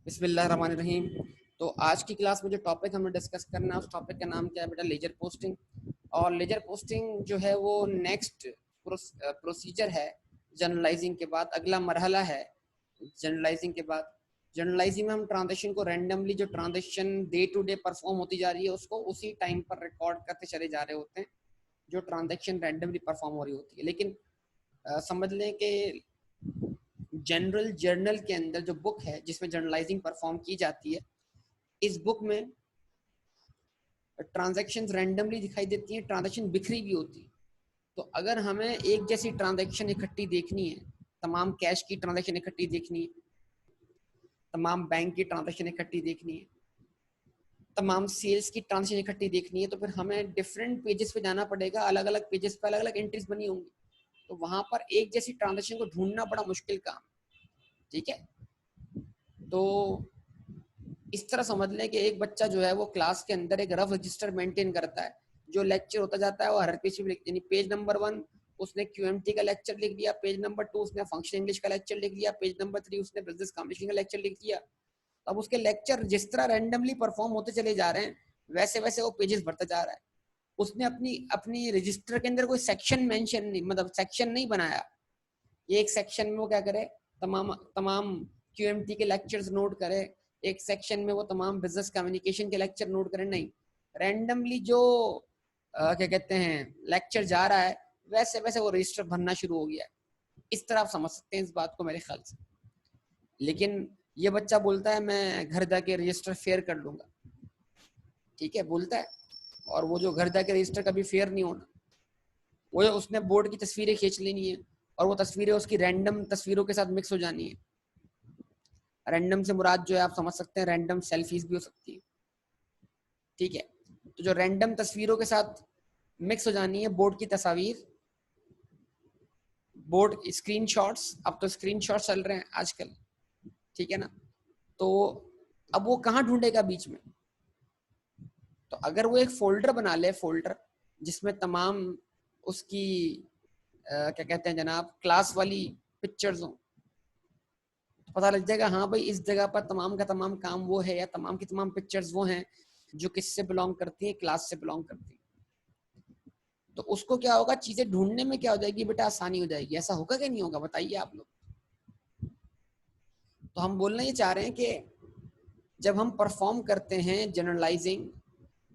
बिस्मिल्लाहिर्रहमानिर्रहीम। तो आज की क्लास में जो टॉपिक हमें डिस्कस करना है उस टॉपिक का नाम क्या है बेटा? Ledger posting. और लेजर पोस्टिंग जो है वो नेक्स्ट प्रोसीजर है जर्नलाइजिंग के बाद, अगला मरहला है जर्नलाइजिंग के बाद। जर्नलाइजिंग में हम ट्रांजेक्शन को रैंडमली, जो transaction day to day perform होती जा रही है उसको उसी टाइम पर रिकॉर्ड करते चले जा रहे होते हैं जो ट्रांजेक्शन रैंडमली परफॉर्म हो रही होती है। लेकिन समझ लें कि जनरल जर्नल के अंदर जो बुक है जिसमें जर्नलाइजिंग परफॉर्म की जाती है, इस बुक में ट्रांजैक्शन रैंडमली दिखाई देती हैं, ट्रांजैक्शन बिखरी भी होती है। तो अगर हमें एक जैसी ट्रांजैक्शन इकट्ठी देखनी है, तमाम कैश की ट्रांजैक्शन इकट्ठी देखनी है, तमाम बैंक की ट्रांजैक्शन इकट्ठी देखनी है, तमाम सेल्स की ट्रांजैक्शन इकट्ठी देखनी है, तो फिर हमें डिफरेंट पेजेस पे जाना पड़ेगा। अलग अलग पेजेस पे अलग अलग एंट्रीज बनी होंगी, तो वहां पर एक जैसी ट्रांजैक्शन को ढूंढना बड़ा मुश्किल काम। ठीक है, तो इस तरह समझ लें कि एक बच्चा जो है वो क्लास के अंदर एक रफ रजिस्टर मेंटेन करता है। जो लेक्चर होता जाता है वो हर पेज पे, यानी पेज नंबर 1 उसने क्यूएमटी का लेक्चर लिख दिया, पेज नंबर 2 उसने फंक्शन इंग्लिश का लेक्चर लिख दिया, पेज नंबर 3 उसने बिजनेस कम्युनिकेशन का लेक्चर लिख दिया। अब उसके लेक्चर जिस तरह रैंडमली परफॉर्म होते चले जा रहे हैं वैसे वैसे वो पेजेस भरता जा रहा है। उसने अपनी अपनी रजिस्टर के अंदर कोई सेक्शन मेंशन नहीं, मतलब सेक्शन नहीं बनाया। ये एक सेक्शन में वो क्या करे, तमाम तमाम क्यूएमटी के लेक्चर्स नोट करे, एक सेक्शन में वो तमाम बिजनेस कम्युनिकेशन के लेक्चर नोट करें। नहीं, रैंडमली जो क्या कहते हैं लेक्चर जा रहा है वैसे वैसे वो रजिस्टर भरना शुरू हो गया है। इस तरह आप समझ सकते हैं इस बात को मेरे ख्याल से। लेकिन ये बच्चा बोलता है मैं घर जाके रजिस्टर फेयर कर लूंगा। ठीक है, बोलता है, और वो जो घर जाके रजिस्टर कभी फेयर नहीं होना, वो उसने बोर्ड की तस्वीरें खींच लेनी है और वो तस्वीरें उसकी रैंडम तस्वीरों के साथ मिक्स हो जानी है। रैंडम से मुराद जो है आप समझ सकते हैं रैंडम सेल्फीज भी हो सकती है। ठीक है, तो जो रैंडम तस्वीरों के साथ मिक्स हो जानी है बोर्ड की तस्वीर, बोर्ड स्क्रीनशॉट्स, अब तो स्क्रीनशॉट्स चल रहे हैं आजकल। ठीक है ना, तो अब वो कहाँ ढूंढेगा बीच में? तो अगर वो एक फोल्डर बना ले, फोल्डर जिसमें तमाम उसकी क्या कहते हैं जनाब क्लास वाली पिक्चर्स हों, तो पता लग जाएगा हाँ भाई इस जगह पर तमाम का तमाम काम वो है या तमाम की तमाम पिक्चर्स वो हैं जो किससे बिलोंग करती हैं, क्लास से बिलोंग करती हैं। तो उसको क्या होगा, चीजें ढूंढने में क्या हो जाएगी बेटा, आसानी हो जाएगी। ऐसा होगा कि नहीं होगा, बताइए आप लोग। तो हम बोलना ये चाह रहे हैं कि जब हम परफॉर्म करते हैं जनरलाइजिंग,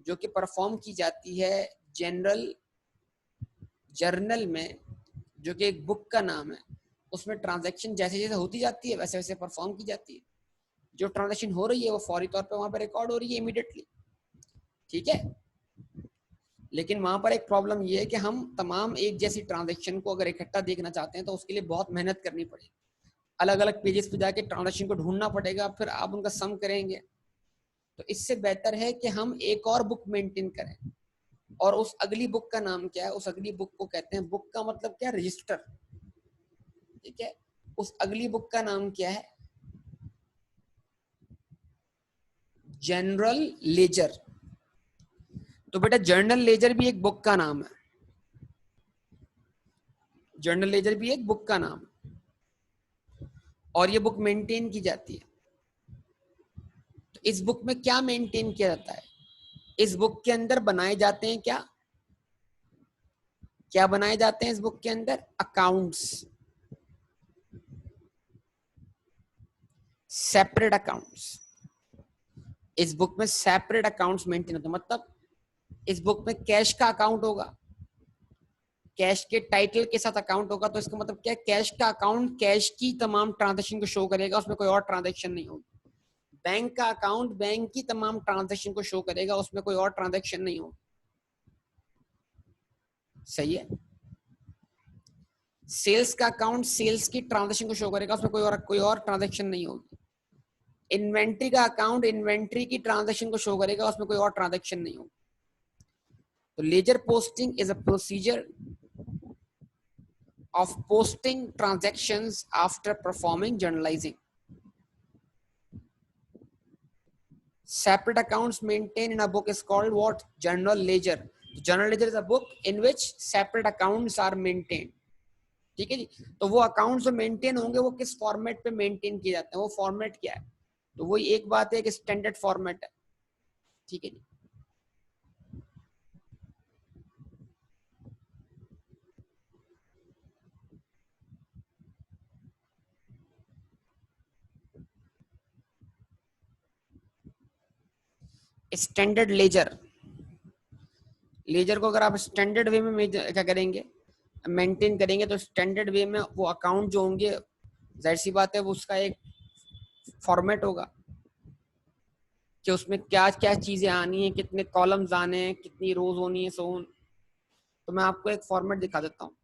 जो कि परफॉर्म की जाती है जनरल जर्नल में, जो कि एक बुक का नाम है, उसमें ट्रांजैक्शन जैसे जैसे होती जाती है वैसे वैसे परफॉर्म की जाती है। जो ट्रांजैक्शन हो रही है वो फौरी तौर पे वहां पर रिकॉर्ड हो रही है इमीडिएटली। ठीक है, लेकिन वहां पर एक प्रॉब्लम ये है कि हम तमाम एक जैसी ट्रांजैक्शन को अगर इकट्ठा देखना चाहते हैं तो उसके लिए बहुत मेहनत करनी पड़ेगी। अलग अलग पेजेस पे जाके ट्रांजैक्शन को ढूंढना पड़ेगा, फिर आप उनका सम करेंगे। तो इससे बेहतर है कि हम एक और बुक मेंटेन करें। और उस अगली बुक का नाम क्या है? उस अगली बुक को कहते हैं, बुक का मतलब क्या, रजिस्टर। ठीक है, उस अगली बुक का नाम क्या है? General ledger. तो बेटा जर्नल लेजर भी एक बुक का नाम है, जर्नल लेजर भी एक बुक का नाम है और ये बुक मेंटेन की जाती है। तो इस बुक में क्या मेंटेन किया जाता है? इस बुक के अंदर बनाए जाते हैं क्या, क्या बनाए जाते हैं इस बुक के अंदर? Accounts, separate accounts. इस बुक में सेपरेट अकाउंट्स मेंटेन होते हैं। मतलब इस बुक में कैश का अकाउंट होगा, कैश के टाइटल के साथ अकाउंट होगा। तो इसका मतलब क्या है, कैश का अकाउंट कैश की तमाम ट्रांजैक्शन को शो करेगा, उसमें कोई और ट्रांजैक्शन नहीं होगी। बैंक का अकाउंट बैंक की तमाम ट्रांजैक्शन को शो करेगा, उसमें कोई और ट्रांजैक्शन नहीं होगी। सही है। सेल्स का अकाउंट सेल्स की ट्रांजैक्शन को शो करेगा, उसमें कोई और ट्रांजैक्शन नहीं होगी। इन्वेंट्री का अकाउंट इन्वेंट्री की ट्रांजैक्शन को शो करेगा, उसमें कोई और ट्रांजैक्शन नहीं होगी। तो ledger posting is a procedure of posting transactions after performing journalizing. Separate accounts maintained in a book is called what? Journal ledger. Journal ledger is a book in which separate accounts are maintained. ठीक है जी। तो वो accounts जो maintain होंगे वो किस format पे maintain किए जाते हैं, वो फॉर्मेट क्या है? तो वही एक बात है कि स्टैंडर्ड फॉर्मेट है, ठीक है जी। स्टैंडर्ड लेजर, लेजर को अगर आप स्टैंडर्ड वे में क्या करेंगे, मेंटेन करेंगे, तो स्टैंडर्ड वे में वो अकाउंट जो होंगे, जाहिर सी बात है वो उसका एक फॉर्मेट होगा कि उसमें क्या क्या चीजें आनी है, कितने कॉलम्स आने हैं, कितनी रोज होनी है, सो ऑन। तो मैं आपको एक फॉर्मेट दिखा देता हूँ।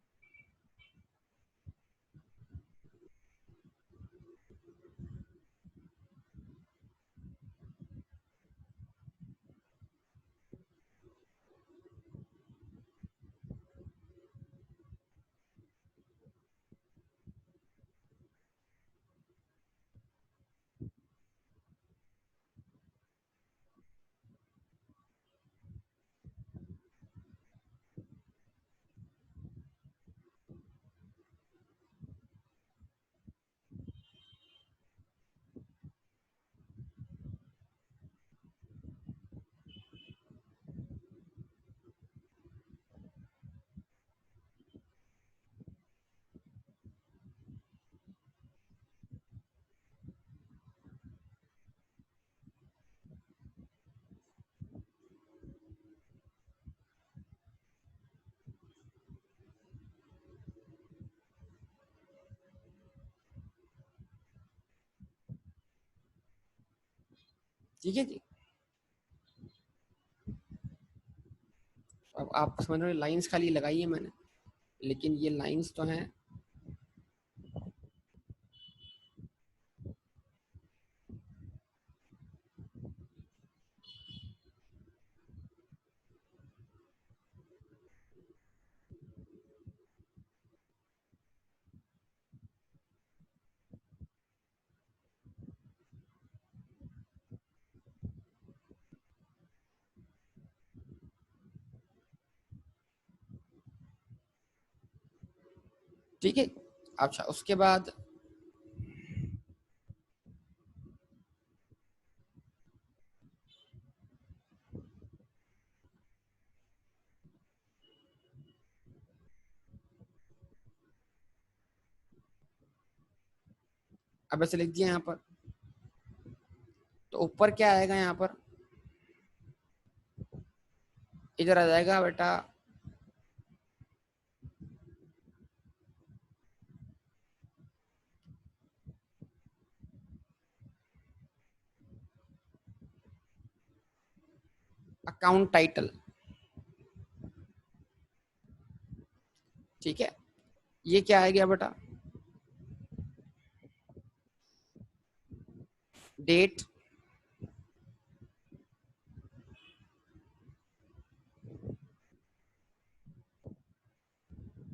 ठीक है जी। अब आप समझ रहे हो, लाइंस खाली लगाई है मैंने, लेकिन ये लाइंस तो हैं। ठीक है। अच्छा, उसके बाद अब ऐसे लिख दिया यहाँ पर, तो ऊपर क्या आएगा यहाँ पर, इधर आ जाएगा बेटा अकाउंट टाइटल। ठीक है, ये क्या आ गया बेटा, डेट,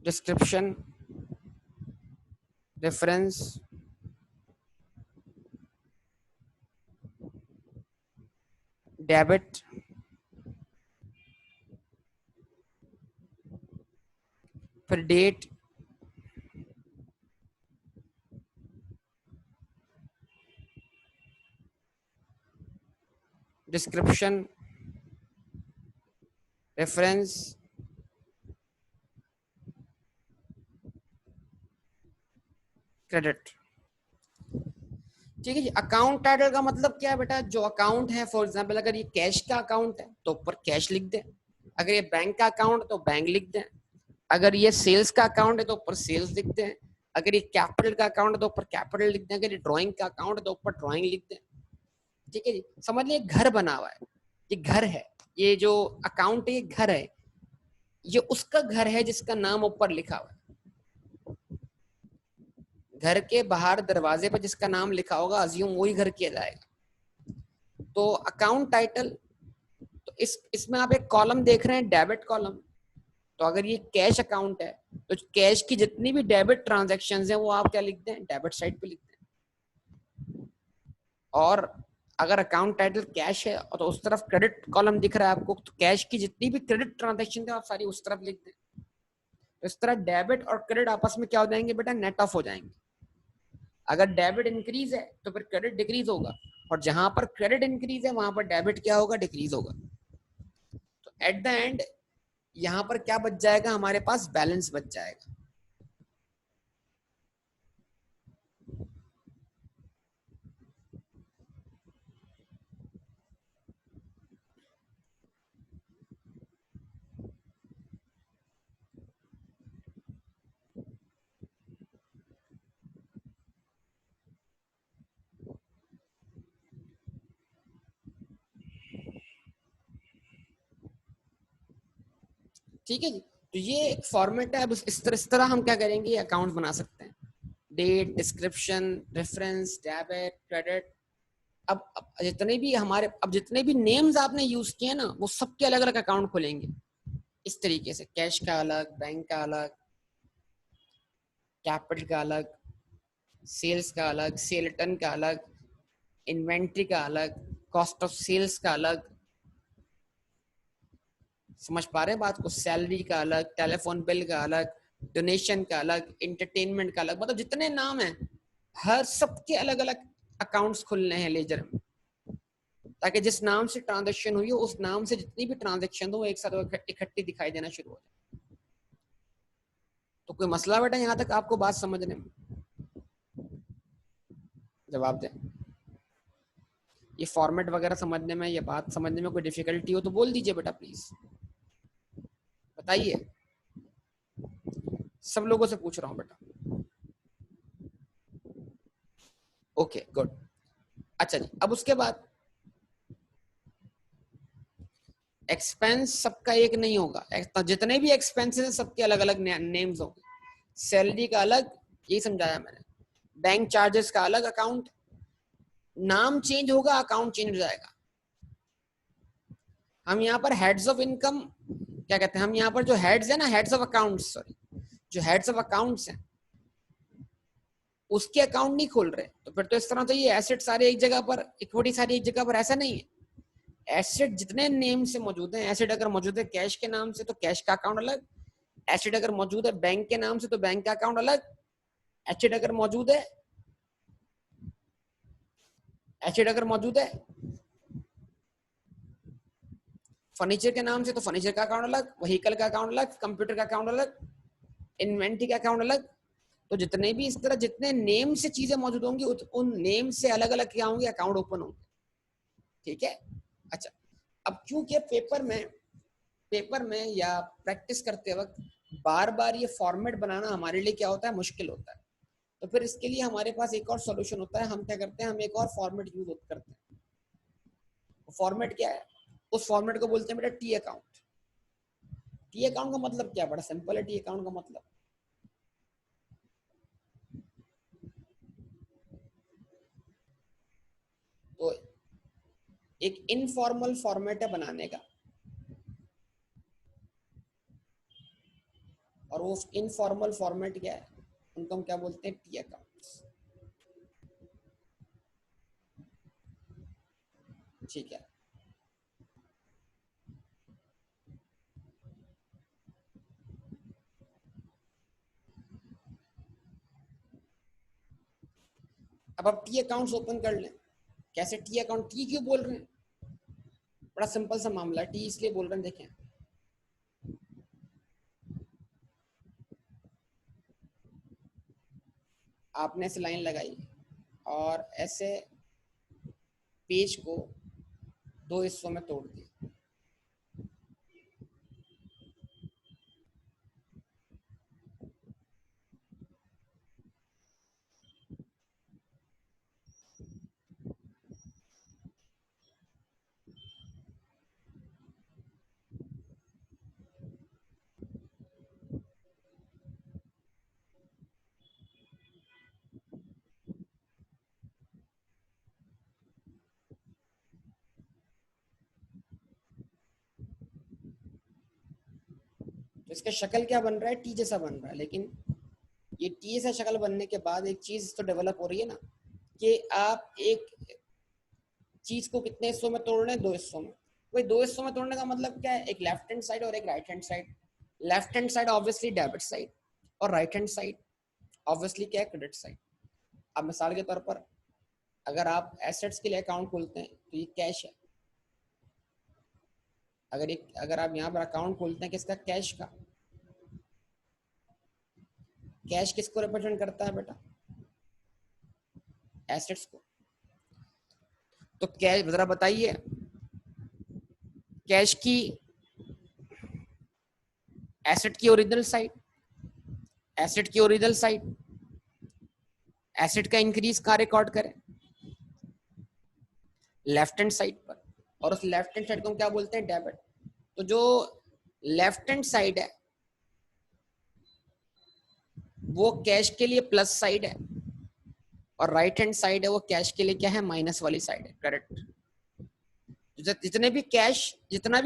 डिस्क्रिप्शन, रेफरेंस, डेबिट, फिर डेट, डिस्क्रिप्शन, रेफरेंस, क्रेडिट। ठीक है जी। अकाउंट टाइटल का मतलब क्या है बेटा, जो अकाउंट है, फॉर एग्जांपल अगर ये कैश का अकाउंट है तो ऊपर कैश लिख दें, अगर ये बैंक का अकाउंट है तो बैंक लिख दें, अगर ये सेल्स का अकाउंट है तो ऊपर सेल्स लिख दें, अगर ये कैपिटल का अकाउंट है तो ऊपर कैपिटल लिख दें, अगर ये ड्राइंग का अकाउंट है तो ऊपर ड्राइंग लिख दें। ठीक है जी। समझ लिया, घर बना हुआ है, ये घर है, ये जो अकाउंट है ये घर है, ये उसका घर है जिसका नाम ऊपर लिखा हुआ है। घर के बाहर दरवाजे पर जिसका नाम लिखा होगा अज्यूम वही घर किया जाएगा। तो अकाउंट टाइटल, तो इसमें आप एक कॉलम देख रहे हैं, डेबिट कॉलम। तो अगर ये कैश अकाउंट है तो कैश की जितनी भी डेबिट ट्रांजैक्शंस हैं वो आप क्या लिख दें, डेबिट साइड पे लिख दें। और अगर अकाउंट टाइटल कैश है और तो उस तरफ क्रेडिट कॉलम दिख रहा है आपको, तो कैश की जितनी भी क्रेडिट ट्रांजैक्शन है आप सारी उस तरफ लिख दें। तो इस तरह डेबिट और क्रेडिट आपस में क्या हो जाएंगे बेटा, नेट ऑफ हो जाएंगे। अगर डेबिट इंक्रीज है तो फिर क्रेडिट डिक्रीज होगा, और जहां पर क्रेडिट इंक्रीज है वहां पर डेबिट क्या होगा, डिक्रीज होगा। तो एट द एंड यहां पर क्या बच जाएगा, हमारे पास बैलेंस बच जाएगा। ठीक है जी, तो ये एक फॉर्मेट है। अब इस तरह हम क्या करेंगे, अकाउंट बना सकते हैं। Date, description, reference, debit, credit. अब जितने भी नेम्स आपने यूज किए ना, वो सबके अलग अलग अकाउंट खोलेंगे इस तरीके से। कैश का अलग, बैंक का अलग, कैपिटल का अलग, सेल्स का अलग, सेल रिटर्न का अलग, इन्वेंट्री का अलग, कॉस्ट ऑफ सेल्स का अलग। समझ पा रहे हैं बात को? सैलरी का अलग, टेलीफोन बिल का अलग, डोनेशन का अलग, एंटरटेनमेंट का अलग। मतलब जितने नाम हैं, हर सबके अलग अलग अकाउंट्स खुलने हैं लेजर में, ताकि जिस नाम से ट्रांजेक्शन हुई हो उस नाम से जितनी भी ट्रांजेक्शन हो एक साथ इकट्ठी दिखाई देना शुरू हो जाए। तो कोई मसला बेटा यहाँ तक आपको बात समझने में? जवाब दें। ये फॉर्मेट वगैरह समझने में, ये बात समझने में कोई डिफिकल्टी हो तो बोल दीजिए बेटा प्लीज, बताइए। सब लोगों से पूछ रहा हूँ बेटा। Okay good. अच्छा जी, अब उसके बाद एक्सपेंस सबका एक नहीं होगा। जितने भी एक्सपेंसेस हैं सबके अलग अलग नेम्स होंगे। सैलरी का अलग, यही समझाया मैंने। बैंक चार्जेस का अलग अकाउंट। नाम चेंज होगा, अकाउंट चेंज हो जाएगा। हम यहाँ पर हेड्स ऑफ इनकम क्या कहते हैं, हम यहाँ पर जो हेड्स है ना, हेड्स ऑफ अकाउंट्स, सॉरी, जो हेड्स ऑफ अकाउंट्स हैं उसके अकाउंट नहीं खोल रहे। तो फिर तो इस तरह तो ये एसेट सारे एक जगह पर, इक्विटी सारी एक जगह पर, ऐसा नहीं है। एसेट जितने नेम से मौजूद है, एसेट अगर मौजूद है कैश के नाम से तो कैश का अकाउंट अलग, एसेट अगर मौजूद है बैंक के नाम से तो बैंक का अकाउंट अलग, एसेट अगर मौजूद है, एसेट अगर मौजूद है फर्नीचर के नाम से तो फर्नीचर का अकाउंट अलग, व्हीकल का अकाउंट अलग, कंप्यूटर का अकाउंट अलग, इन्वेंट्री का अकाउंट अलग। तो जितने भी इस तरह जितने नेम से चीजें मौजूद होंगी उन नेम से अलग अलग क्या होंगे, अकाउंट ओपन होंगे। ठीक है। अच्छा, अब क्योंकि पेपर में या प्रैक्टिस करते वक्त बार बार ये फॉर्मेट बनाना हमारे लिए क्या होता है, मुश्किल होता है। तो फिर इसके लिए हमारे पास एक और सॉल्यूशन होता है। हम क्या करते हैं, हम एक और फॉर्मेट यूज करते हैं। फॉर्मेट क्या है? उस फॉर्मेट को बोलते हैं बेटा टी अकाउंट। टी अकाउंट का मतलब क्या? बड़ा सिंपल है। टी अकाउंट का मतलब तो एक इनफॉर्मल फॉर्मेट है बनाने का, और वो इनफॉर्मल फॉर्मेट क्या है, उनको हम क्या बोलते हैं, टी अकाउंट्स। ठीक है। अब आप टी अकाउंट्स ओपन कर लें। कैसे टी अकाउंट? टी क्यों बोल रहे हैं? बड़ा सिंपल सा मामला है। टी इसलिए बोल रहे हैं, देखें, आपने ऐसे लाइन लगाई और ऐसे पेज को दो हिस्सों में तोड़ दिया। तो इसका शक्ल क्या बन रहा है? टी जैसा बन रहा है। लेकिन ये टी जैसा शक्ल बनने के बाद एक चीज तो डेवलप हो रही है ना, कि आप एक चीज को कितने हिस्सों में तोड़ रहे हैं? दो हिस्सों में। वही दो हिस्सों में तोड़ने का मतलब क्या है? एक लेफ्ट हैंड साइड और एक right hand side. Left hand side obviously debit side, और राइट हैंड साइड ऑब्वियसली क्या है, क्रेडिट साइड। अब मिसाल के तौर पर अगर आप एसेट्स के लिए अकाउंट खोलते हैं तो ये कैश है। अगर आप यहाँ पर अकाउंट खोलते हैं किसका, कैश का। कैश किसको रिप्रेजेंट करता है बेटा, एसेट्स को। तो कैश, जरा बताइए, कैश की एसेट की ओरिजिनल साइड, एसेट की ओरिजिनल साइड, एसेट का इंक्रीज कहाँ रिकॉर्ड करें, लेफ्ट हैंड साइड पर। और उस लेफ्ट हैंड साइड को हम क्या बोलते हैं, डेबिट। तो जो लेफ्ट हैंड साइड है वो कैश के लिए प्लस साइड है, और राइट हैंड साइड है वो कैश के लिए क्या है, माइनस वाली साइड है। करेक्ट। जितना भी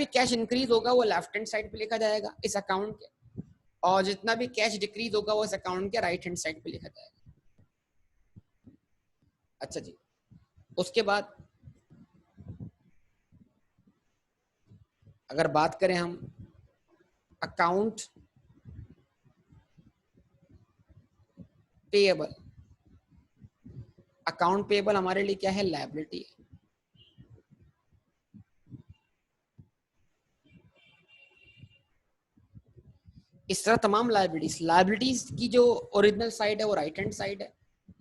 कैश इंक्रीज होगा वो लेफ्ट हैंड साइड पे लिखा जाएगा इस अकाउंट के, और जितना भी कैश डिक्रीज होगा वो इस अकाउंट के राइट हैंड साइड पे लिखा जाएगा। अच्छा जी, उसके बाद अगर बात करें हम अकाउंट पेएबल, अकाउंट पेएबल हमारे लिए क्या है, लायबिलिटी है। इस तरह तमाम लायबिलिटीज की जो ओरिजिनल साइड है वो राइट हैंड साइड है,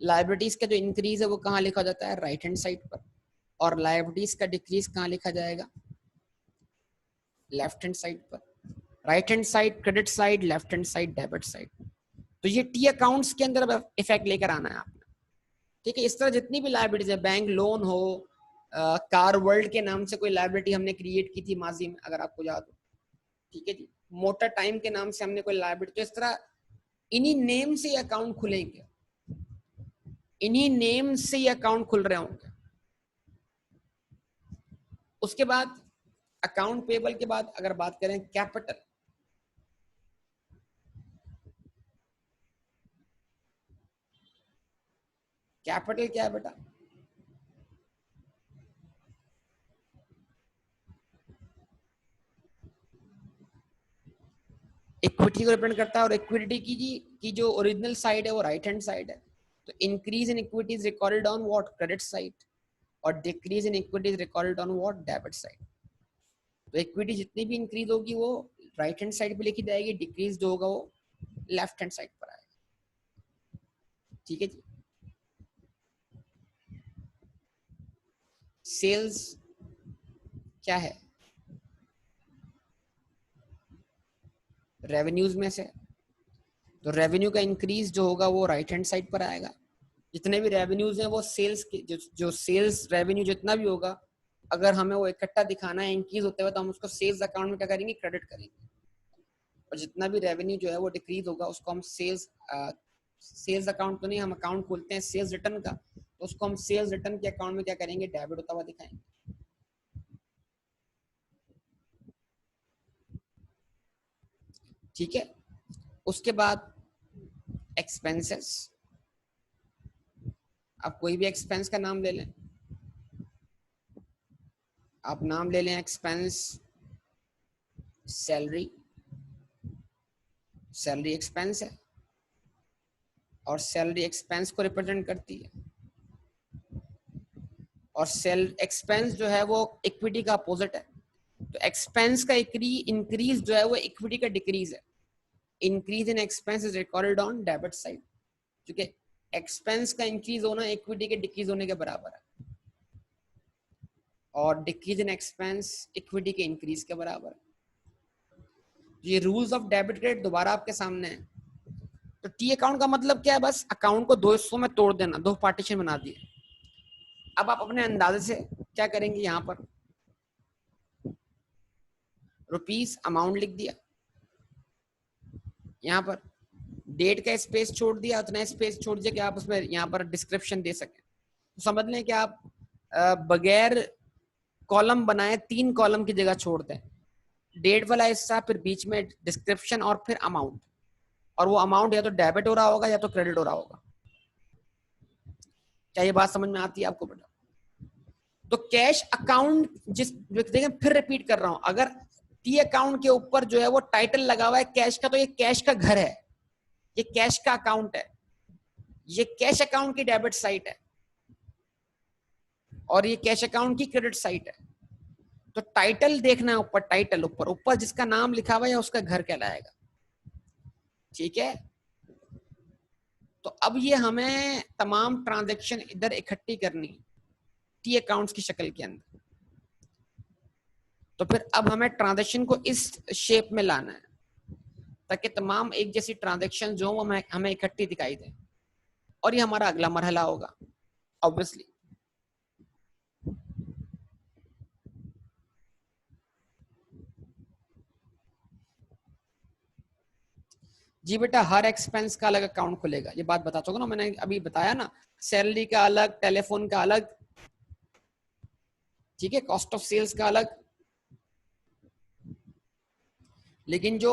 लायबिलिटीज का जो इंक्रीज है वो कहाँ लिखा जाता है, राइट हैंड साइड पर, और लायबिलिटीज का डिक्रीज कहाँ लिखा जाएगा, लेफ्ट हैंड साइड पर। Right hand side credit side, left hand side debit side. तो ये टी अकाउंट्स के अंदर इफेक्ट लेकर आना है आपने, ठीक है। इस तरह जितनी भी लायबिलिटीज है, बैंक लोन हो, कार वर्ल्ड के नाम से कोई लायबिलिटी हमने क्रिएट की थी माजी में, अगर आपको याद हो, ठीक है जी। मोटर टाइम के नाम से हमने कोई लायबिलिटी, तो इस तरह इन्हीं नेम से अकाउंट खुलेंगे, इन्हीं नेम से ये अकाउंट खुल रहे होंगे। उसके बाद अकाउंट पेबल के बाद अगर बात करें कैपिटल, कैपिटल क्या है बेटा, इक्विटी को रिप्रेजेंट करता है, और इक्विटी की जो ओरिजिनल साइड है वो राइट हैंड साइड है। तो increase in equity is recorded on what, credit side, और decrease in equity is recorded on what, debit side. तो इक्विटी जितनी भी इंक्रीज होगी वो राइट हैंड साइड पे लिखी जाएगी, डिक्रीज जो होगा वो लेफ्ट हैंड साइड पर आएगा, ठीक है जी। सेल्स क्या है, रेवेन्यूज में से। तो रेवेन्यू का इंक्रीज जो होगा वो राइट हैंड साइड पर आएगा। जितने भी रेवेन्यूज हैं वो सेल्स के, जो सेल्स रेवेन्यू जितना भी होगा, अगर हमें वो इकट्ठा दिखाना है इंक्रीज होते हुए, तो हम उसको सेल्स अकाउंट में क्या करेंगे, क्रेडिट करेंगे। और जितना भी रेवेन्यू जो है वो डिक्रीज होगा उसको हम सेल्स अकाउंट तो नहीं, हम अकाउंट खोलते हैं सेल्स रिटर्न का, तो उसको हम सेल्स रिटर्न के अकाउंट में क्या करेंगे, डेबिट होता हुआ दिखाएंगे। ठीक है। उसके बाद एक्सपेंसेस, आप कोई भी एक्सपेंस का नाम ले लें, आप नाम ले लें एक्सपेंस, सैलरी, सैलरी एक्सपेंस है, और सैलरी एक्सपेंस को रिप्रेजेंट करती है। और सेल एक्सपेंस जो है वो इक्विटी का अपोजिट है। तो एक्सपेंस का इंक्रीज जो है वो इक्विटी का डिक्रीज है। Increase in expense is recorded on debit side, क्योंकि एक्सपेंस का इंक्रीज होना इक्विटी के डिक्रीज होने के बराबर है, और डिक्रीज इन एक्सपेंस इक्विटी के इंक्रीज के बराबर है। ये रूल्स ऑफ डेबिट क्रेडिट दोबारा आपके सामने है। तो टी अकाउंट का मतलब क्या है, बस अकाउंट को दो हिस्सों में तोड़ देना, दो पार्टीशन बना दिए। अब आप अपने अंदाजे से क्या करेंगे, यहां पर रुपीस अमाउंट लिख दिया, यहाँ पर डेट का स्पेस छोड़ दिया, उतना स्पेस छोड़ दिया कि आप उसमें यहाँ पर डिस्क्रिप्शन दे सकें। तो समझ लें कि आप बगैर कॉलम बनाए 3 कॉलम की जगह छोड़ दें, डेट वाला हिस्सा, फिर बीच में डिस्क्रिप्शन, और फिर अमाउंट। और वो अमाउंट या तो डेबिट हो रहा होगा या तो क्रेडिट हो रहा होगा। क्या ये बात समझ में आती है आपको बेटा? तो कैश अकाउंट देखें, फिर रिपीट कर रहा हूं, अगर टी अकाउंट के ऊपर जो है वो टाइटल लगा हुआ है कैश का, तो ये कैश का घर है, ये कैश का अकाउंट है, ये कैश अकाउंट की डेबिट साइट है। और ये कैश अकाउंट की क्रेडिट साइड है। तो टाइटल देखना है ऊपर, टाइटल ऊपर ऊपर जिसका नाम लिखा हुआ है उसका घर कहलाएगा। ठीक है, तो अब ये हमें तमाम ट्रांजैक्शन इधर इकट्ठी करनी है टी अकाउंट्स की शक्ल के अंदर। तो फिर अब हमें ट्रांजैक्शन को इस शेप में लाना है ताकि तमाम एक जैसी ट्रांजैक्शन जो हमें इकट्ठी दिखाई दे, और ये हमारा अगला मरहला होगा ऑब्वियसली। जी बेटा, हर एक्सपेंस का अलग अकाउंट खुलेगा, ये बात बता चुका ना मैंने, अभी बताया ना, सैलरी का अलग, टेलीफोन का अलग, ठीक है, कॉस्ट ऑफ सेल्स का अलग। लेकिन जो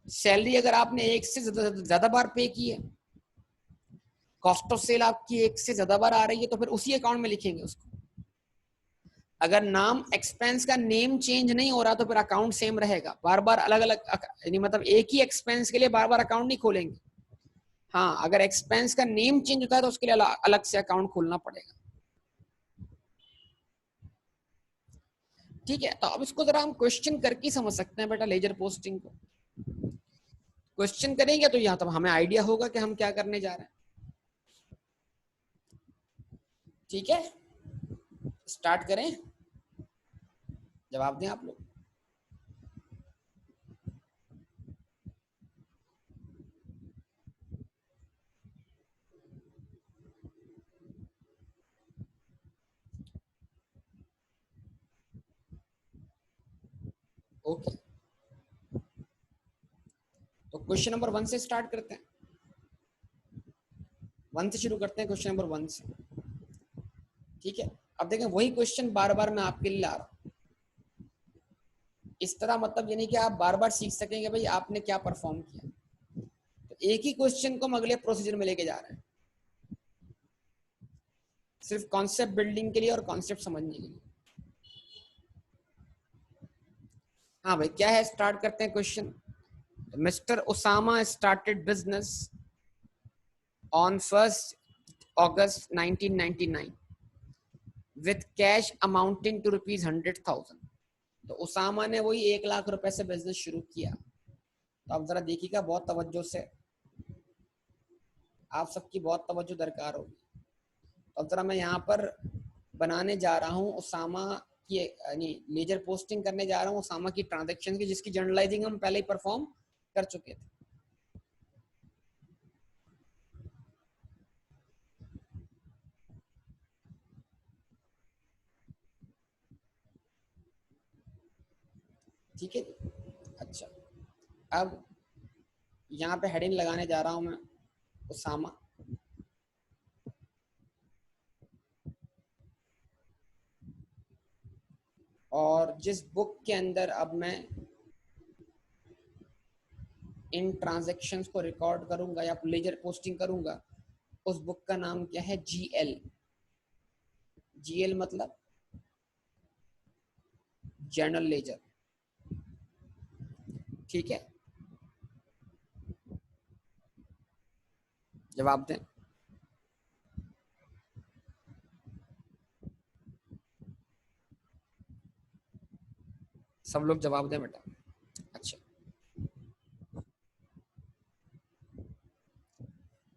सैलरी अगर आपने एक से ज्यादा बार पे की है, कॉस्ट ऑफ सेल आपकी एक से ज्यादा बार आ रही है, तो फिर उसी अकाउंट में लिखेंगे उसको। अगर नाम एक्सपेंस का नेम चेंज नहीं हो रहा तो फिर अकाउंट सेम रहेगा, बार बार अलग अलग, यानी मतलब एक ही एक्सपेंस के लिए बार बार अकाउंट नहीं खोलेंगे। हाँ, अगर एक्सपेंस का नेम चेंज होता है तो उसके लिए अलग से अकाउंट खोलना पड़ेगा। ठीक है, तो अब इसको जरा हम क्वेश्चन करके समझ सकते हैं बेटा, लेजर पोस्टिंग को क्वेश्चन करेंगे तो यहाँ तो हमें आइडिया होगा कि हम क्या करने जा रहे हैं। ठीक है, स्टार्ट करें, जवाब दें आप लोग। ओके, तो क्वेश्चन नंबर 1 से स्टार्ट करते हैं, 1 से शुरू करते हैं, क्वेश्चन नंबर 1 से। ठीक है, अब देखें वही क्वेश्चन बार बार मैं आपके लिए ला रहा हूँ, इस तरह मतलब यानी कि आप बार बार सीख सकेंगे भाई आपने क्या परफॉर्म किया। तो एक ही क्वेश्चन को हम अगले प्रोसीजर में लेके जा रहे हैं, सिर्फ कॉन्सेप्ट बिल्डिंग के लिए और कॉन्सेप्ट समझने के लिए। हाँ भाई, क्या है, स्टार्ट करते हैं question. Mister Usama started business on 1st August 1999 with cash amounting to ₹100,000। तो उसामा ने वही 1 लाख रुपए से बिजनेस शुरू किया। तो आप जरा देखिएगा बहुत तवज्जो से, आप सबकी बहुत तवज्जो दरकार होगी। तो अब जरा मैं यहाँ पर बनाने जा रहा हूँ उसामा की, यानी लेजर पोस्टिंग करने जा रहा हूँ उसामा की ट्रांजैक्शन की, जिसकी जर्नलाइजिंग हम पहले ही परफॉर्म कर चुके थे। ठीक है, अच्छा, अब यहाँ पे हेडिंग लगाने जा रहा हूँ मैं उसामा। और जिस बुक के अंदर अब मैं इन ट्रांजैक्शंस को रिकॉर्ड करूंगा या लेजर पोस्टिंग करूंगा, उस बुक का नाम क्या है, जीएल। जीएल मतलब जर्नल लेजर। ठीक है, जवाब दें। सब लोग जवाब दें बेटा। अच्छा,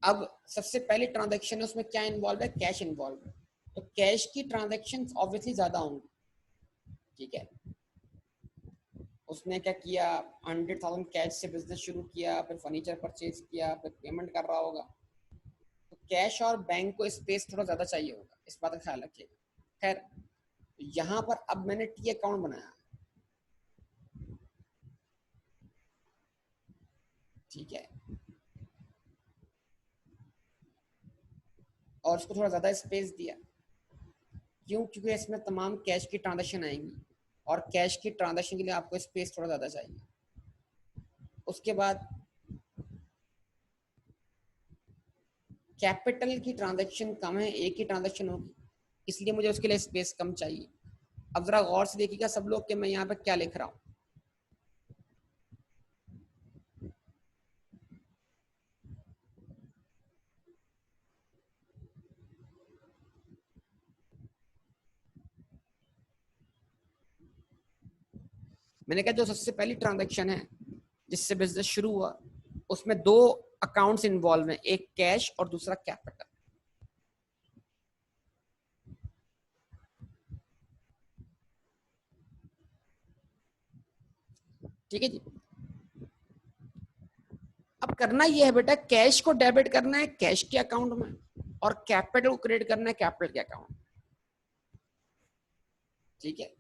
अब सबसे पहली ट्रांजैक्शन है, उसमें क्या इन्वॉल्व है, कैश इन्वॉल्व है। तो कैश की ट्रांजैक्शन ऑब्वियसली ज्यादा होंगी। ठीक है, उसने क्या किया, 100,000 कैश से बिजनेस शुरू किया, फिर फर्नीचर परचेज किया, फिर पेमेंट कर रहा होगा। तो कैश और बैंक को स्पेस थोड़ा ज्यादा चाहिए होगा, इस बात का ख्याल रखिएगा। खैर, यहाँ पर अब मैंने टी अकाउंट बनाया। ठीक है, और उसको थोड़ा ज्यादा स्पेस दिया। क्यों, क्योंकि इसमें तमाम कैश की ट्रांजैक्शन आएंगी, और कैश की ट्रांजैक्शन के लिए आपको स्पेस थोड़ा ज्यादा चाहिए। उसके बाद कैपिटल की ट्रांजैक्शन कम है, एक ही ट्रांजैक्शन होगी, इसलिए मुझे उसके लिए स्पेस कम चाहिए। अब जरा गौर से देखिएगा सब लोग कि मैं यहाँ पे क्या लिख रहा हूँ। मैंने कहा जो सबसे पहली ट्रांजैक्शन है जिससे बिजनेस शुरू हुआ उसमें 2 अकाउंट्स इन्वॉल्व हैं, एक कैश और दूसरा कैपिटल। ठीक है जी। अब करना ये है बेटा, कैश को डेबिट करना है कैश के अकाउंट में और कैपिटल को क्रेडिट करना है कैपिटल के अकाउंट। ठीक है,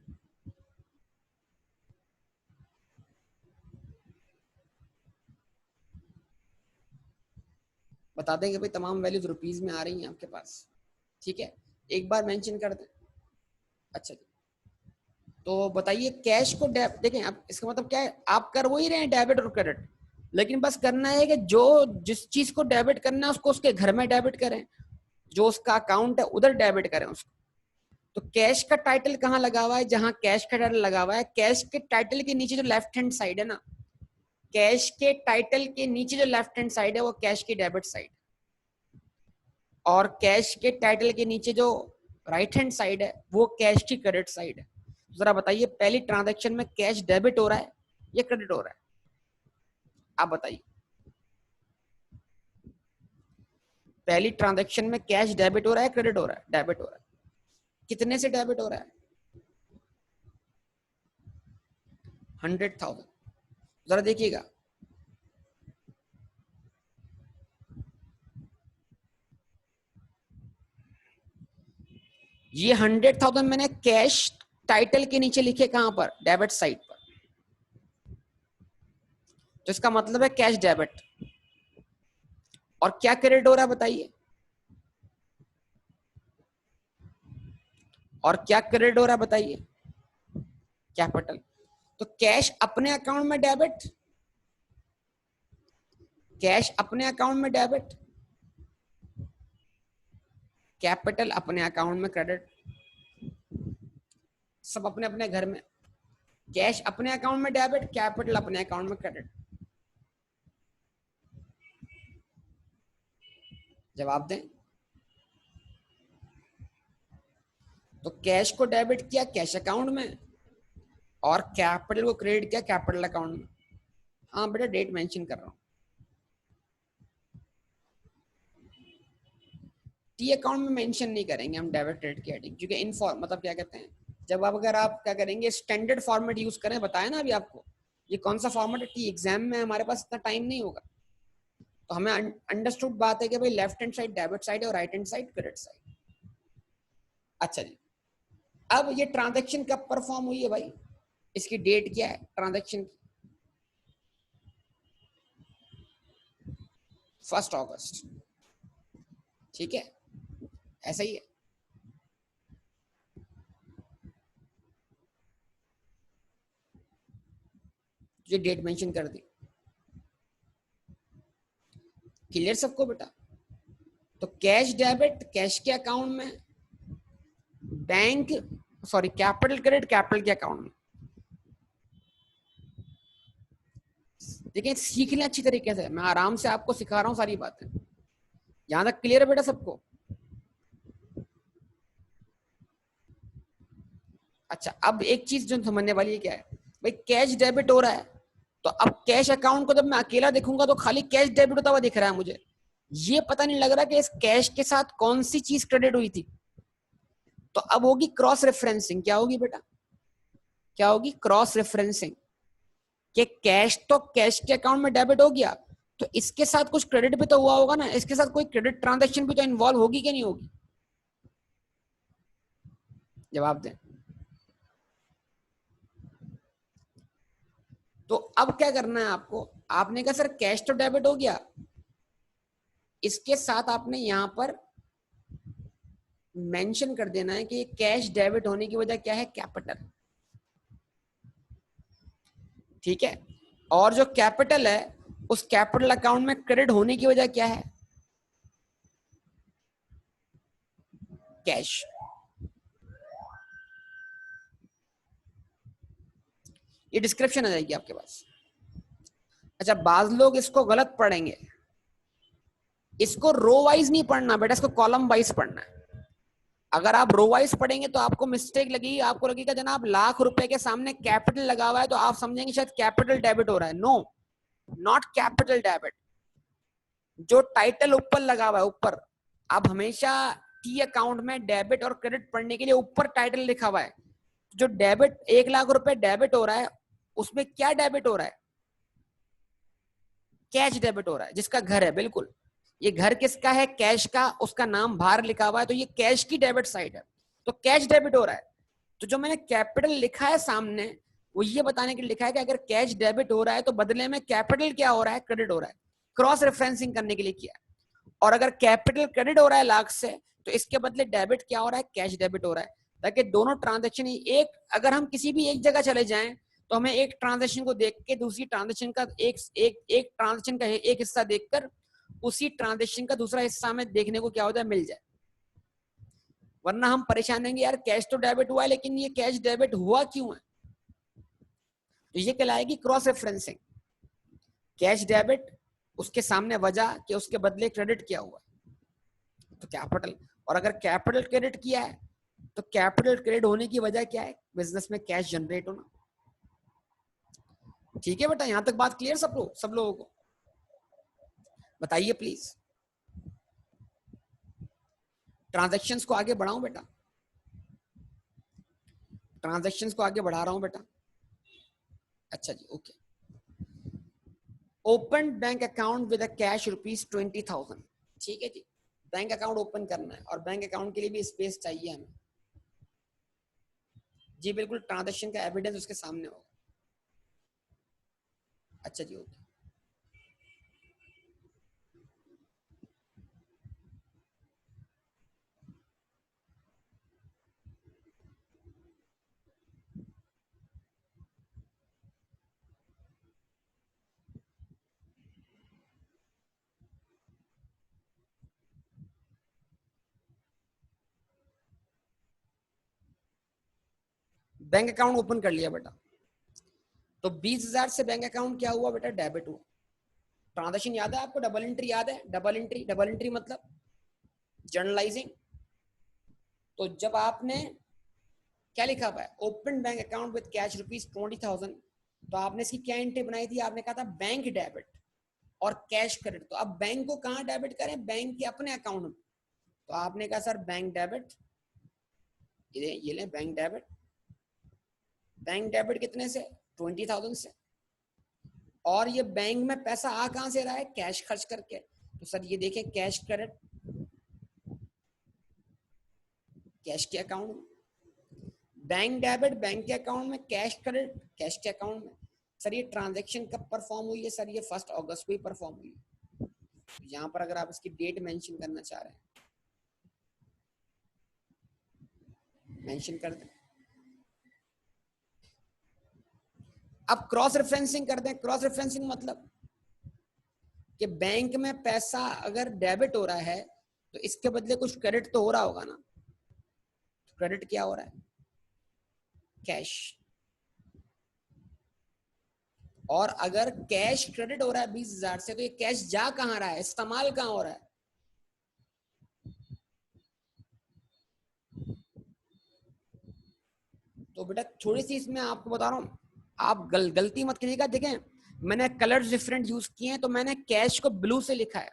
बता देंगे भाई तमाम वैल्यूज रुपीज में आ रही हैं आपके पास। ठीक है, एक बार मेंशन कर दें। अच्छा जी, तो बताइए कैश को देखें, अब इसका मतलब क्या है, आप कर वो ही रहे हैं डेबिट और क्रेडिट, लेकिन बस करना है कि जो जिस चीज को डेबिट करना है उसको उसके घर में डेबिट करें, जो उसका अकाउंट है उधर डेबिट करें उसको। तो कैश का टाइटल कहाँ लगा हुआ है, जहां कैश का टाइटल लगा हुआ है, कैश के टाइटल के नीचे जो लेफ्ट हैंड साइड है ना, कैश के टाइटल के नीचे जो लेफ्ट हैंड साइड है वो कैश की डेबिट साइड, और कैश के टाइटल के नीचे जो राइट हैंड साइड है वो कैश की क्रेडिट साइड है। जरा बताइए पहली ट्रांजैक्शन में कैश डेबिट हो रहा है या क्रेडिट हो रहा है, आप बताइए। पहली ट्रांजैक्शन में कैश डेबिट हो रहा है क्रेडिट हो रहा है, डेबिट हो रहा है। कितने से डेबिट हो रहा है, 100,000। जरा देखिएगा, ये 100,000 मैंने कैश टाइटल के नीचे लिखे कहां पर, डेबिट साइड पर, तो इसका मतलब है कैश डेबिट। और क्या क्रेडिट हो रहा है बताइए, और क्या क्रेडिट हो रहा है बताइए, कैपिटल। तो कैश अपने अकाउंट में डेबिट, कैश अपने अकाउंट में डेबिट, कैपिटल अपने अकाउंट में क्रेडिट, सब अपने अपने घर में। कैश अपने अकाउंट में डेबिट, कैपिटल अपने अकाउंट में क्रेडिट। जवाब दें। तो कैश को डेबिट किया कैश अकाउंट में और कैपिटल को क्रेडिट किया कैपिटल अकाउंट में। हाँ बेटा डेट मेंशन कर रहा हूं। टी अकाउंट में मेंशन नहीं करेंगे हम डेबिट क्रेडिट की हेडिंग, क्योंकि इनफॉर्म मतलब क्या कहते हैं, जब आप अगर आप क्या करेंगे स्टैंडर्ड फॉर्मेट यूज करें, बताया ना अभी आपको ये कौन सा फॉर्मेट है, टी एग्जाम में हमारे पास इतना टाइम नहीं होगा, तो हमें अंडरस्टूड बात है कि भाई left hand side debit side और right hand side credit side. अच्छा जी, अब ये ट्रांजैक्शन कब परफॉर्म हुई है भाई, इसकी डेट क्या है ट्रांजैक्शन की, 1 अगस्त। ठीक है, ऐसा ही है। जो डेट मेंशन कर दी, क्लियर सबको बेटा। तो कैश डेबिट कैश के अकाउंट में, bank sorry capital credit capital के अकाउंट में। देखिए सीख लें अच्छी तरीके से, मैं आराम से आपको सिखा रहा हूँ सारी बातें, यहां तक क्लियर है बेटा सबको। अच्छा अब एक चीज जो समझने वाली है क्या है भाई, कैश डेबिट हो रहा है, तो अब कैश अकाउंट को जब मैं अकेला देखूंगा तो खाली कैश डेबिट होता हुआ दिख रहा है मुझे, ये पता नहीं लग रहा कि इस कैश के साथ कौन सी चीज क्रेडिट हुई थी। तो अब होगी क्रॉस रेफरेंसिंग, क्या होगी बेटा, क्या होगी क्रॉस रेफरेंसिंग, कि कैश तो कैश के अकाउंट में डेबिट हो गया, तो इसके साथ कुछ क्रेडिट भी तो हुआ होगा ना, इसके साथ कोई क्रेडिट ट्रांजैक्शन भी तो इन्वॉल्व होगी कि नहीं होगी, जवाब दें। तो अब क्या करना है आपको, आपने कहा सर कैश तो डेबिट हो गया, इसके साथ आपने यहां पर मेंशन कर देना है कि कैश डेबिट होने की वजह क्या है, कैपिटल। ठीक है, और जो कैपिटल है उस कैपिटल अकाउंट में क्रेडिट होने की वजह क्या है, कैश। ये डिस्क्रिप्शन आ जाएगी आपके पास। अच्छा बाज लोग इसको गलत पढ़ेंगे, इसको रो वाइज नहीं पढ़ना बेटा, इसको कॉलम वाइज पढ़ना है। अगर आप रो वाइज पढ़ेंगे तो आपको मिस्टेक लगेगी, आपको लगेगा जनाब लाख रुपए के सामने कैपिटल लगा हुआ है तो आप समझेंगे शायद कैपिटल डेबिट हो रहा है। No, not capital debit. जो टाइटल ऊपर लगा हुआ है ऊपर, आप हमेशा टी अकाउंट में डेबिट और क्रेडिट पढ़ने के लिए ऊपर टाइटल लिखा हुआ है। जो डेबिट 1 लाख रुपए डेबिट हो रहा है उसमें क्या डेबिट हो रहा है? कैश डेबिट हो रहा है। जिसका घर है, बिल्कुल ये घर किसका है? कैश का, उसका नाम बाहर लिखा हुआ है तो ये कैश की डेबिट साइड है, तो कैश डेबिट हो रहा है। तो जो मैंने कैपिटल लिखा है सामने वो ये बताने के लिए लिखा है कि अगर कैश डेबिट हो रहा है तो बदले में कैपिटल क्या हो रहा है? क्रेडिट हो रहा है। क्रॉस रेफरेंसिंग करने के लिए किया है। और अगर कैपिटल क्रेडिट हो रहा है लाख से तो इसके बदले डेबिट क्या हो रहा है? कैश डेबिट हो रहा है। ताकि दोनों ट्रांजेक्शन एक, अगर हम किसी भी एक जगह चले जाएं तो हमें एक ट्रांजेक्शन को देख के दूसरी ट्रांजेक्शन का एक ट्रांजेक्शन का एक हिस्सा देखकर उसी ट्रांजेक्शन का दूसरा हिस्सा में देखने को क्या होता है? मिल जाए। वरना हम परेशान रहेंगे, यार कैश तो डेबिट हुआ है लेकिन ये कैश डेबिट हुआ क्यों है? तो ये कहलाएगी क्रॉस रेफरेंसिंग। कैश डेबिट, उसके सामने वजह कि उसके बदले क्रेडिट किया हुआ तो कैपिटल। और अगर कैपिटल क्रेडिट किया है तो कैपिटल क्रेडिट होने की वजह क्या है? बिजनेस में कैश जनरेट होना। ठीक है बेटा, यहां तक बात क्लियर सब लोगों को? बताइए प्लीज। ट्रांजैक्शंस को आगे बढ़ाऊं बेटा? ट्रांजैक्शंस को आगे बढ़ा रहा हूं बेटा। अच्छा जी, okay. Open bank account with cash ₹20,000। ठीक है जी, बैंक अकाउंट ओपन करना है और बैंक अकाउंट के लिए भी स्पेस चाहिए हमें। जी बिल्कुल, ट्रांजैक्शन का एविडेंस उसके सामने होगा। अच्छा जी, ओके। बैंक अकाउंट ओपन कर लिया बेटा। तो 20,000 से बैंक अकाउंट क्या हुआ बेटा? डेबिट हुआ। ट्रांजैक्शन याद है आपको? डबल एंट्री याद है? डबल एंट्री, डबल एंट्री मतलब जर्नलाइजिंग। तो जब आपने क्या लिखा हुआ है? Open bank account with cash ₹20,000, तो आपने इसकी क्या एंट्री बनाई थी? आपने कहा था बैंक डेबिट और कैश क्रेडिट। तो अब बैंक को कहाँ डेबिट करें? बैंक के अपने अकाउंट में। तो आपने कहा सर बैंक डेबिट, ये ले बैंक डेबिट। बैंक डेबिट कितने से? 20,000 से। और ये बैंक में पैसा आ कहां से रहा है? कैश खर्च करके। तो सर ये देखें, कैश क्रेडिट, कैश के अकाउंट में। बैंक डेबिट बैंक के अकाउंट में, कैश क्रेडिट कैश के अकाउंट में। सर ये ट्रांजैक्शन कब परफॉर्म हुई है? सर ये 1 अगस्त को ही परफॉर्म हुई है। यहाँ पर अगर आप इसकी डेट मेंशन करना चाह रहे हैं, मेंशन कर दें। अब क्रॉस रेफरेंसिंग कर दें। क्रॉस रेफरेंसिंग मतलब कि बैंक में पैसा अगर डेबिट हो रहा है तो इसके बदले कुछ क्रेडिट तो हो रहा होगा ना? क्रेडिट क्या हो रहा है? कैश। और अगर कैश क्रेडिट हो रहा है 20,000 से तो ये कैश जा कहां रहा है? इस्तेमाल कहां हो रहा है? तो बेटा थोड़ी सी इसमें आपको बता रहा हूँ, आप गलती मत करिएगा। देखें, मैंने कलर्स डिफरेंट यूज किए हैं, तो मैंने कैश को ब्लू से लिखा है।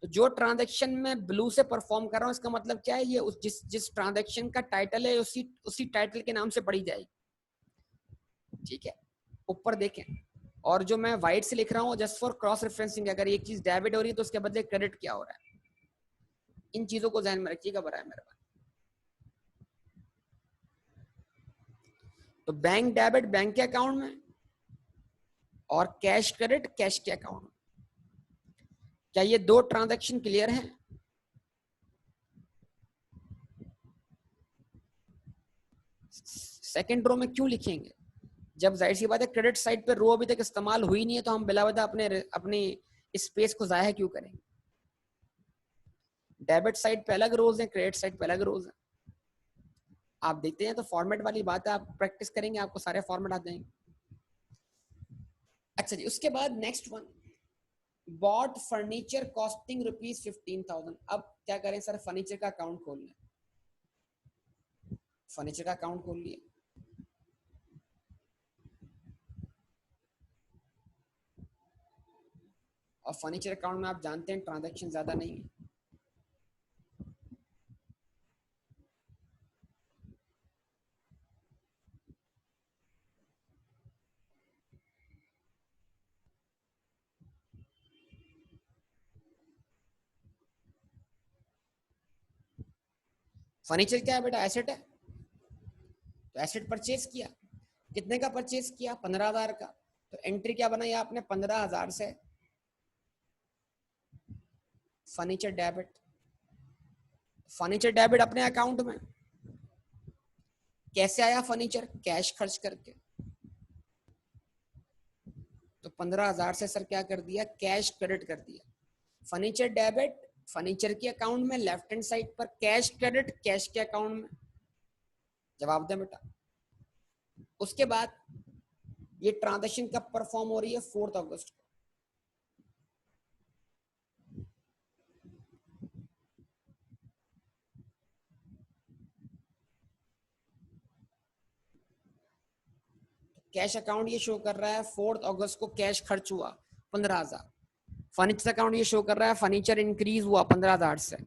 तो जो ट्रांजैक्शन में ब्लू से परफॉर्म कर रहा हूँ इसका मतलब क्या है? ये उस जिस ट्रांजैक्शन का टाइटल है उसी टाइटल के नाम से पढ़ी जाएगी। ठीक है, ऊपर देखें। और जो मैं व्हाइट से लिख रहा हूँ जस्ट फॉर क्रॉस रेफरेंसिंग, अगर एक चीज डेबिट हो रही है तो उसके बदले क्रेडिट क्या हो रहा है? इन चीजों को ध्यान में रखिएगा बराए मेरे पास। तो बैंक डेबिट बैंक के अकाउंट में और कैश क्रेडिट कैश के अकाउंट में। क्या ये दो ट्रांजैक्शन क्लियर हैं? सेकंड रो में क्यों लिखेंगे जब जाहिर सी बात है क्रेडिट साइड पे रो अभी तक इस्तेमाल हुई नहीं है, तो हम बिला वजह अपनी स्पेस को जाया क्यों करें? डेबिट साइड पे अलग रोज है, क्रेडिट साइड पे अलग रोज है। आप देखते हैं तो फॉर्मेट वाली बात है, आप प्रैक्टिस करेंगे आपको सारे फॉर्मेट आ जाएंगे। अच्छा जी, उसके बाद next one, bought furniture costing ₹15,000। अब क्या करें सर? फर्नीचर का अकाउंट खोलना है। फर्नीचर का अकाउंट खोल लिया, और फर्नीचर अकाउंट में आप जानते हैं ट्रांजैक्शन ज्यादा नहीं है। फर्नीचर क्या है बेटा, एसेट है। तो एसेट परचेज किया, कितने का परचेज किया, 15,000 का। तो एंट्री क्या बनाई आपने, 15,000 से फर्नीचर डेबिट। फर्नीचर डेबिट अपने अकाउंट में। कैसे आया फर्नीचर, कैश खर्च करके। तो 15,000 से सर क्या कर दिया, कैश क्रेडिट कर दिया। फर्नीचर डेबिट फर्नीचर के अकाउंट में, लेफ्ट हैंड साइड पर कैश क्रेडिट कैश के अकाउंट में। जवाब दें बेटा। उसके बाद ये ट्रांजैक्शन कब परफॉर्म हो रही है, 4 अगस्त को। कैश अकाउंट ये शो कर रहा है 4 अगस्त को कैश खर्च हुआ 15,000। फर्नीचर अकाउंट ये शो कर रहा है फर्नीचर इंक्रीज हुआ 15,000 से।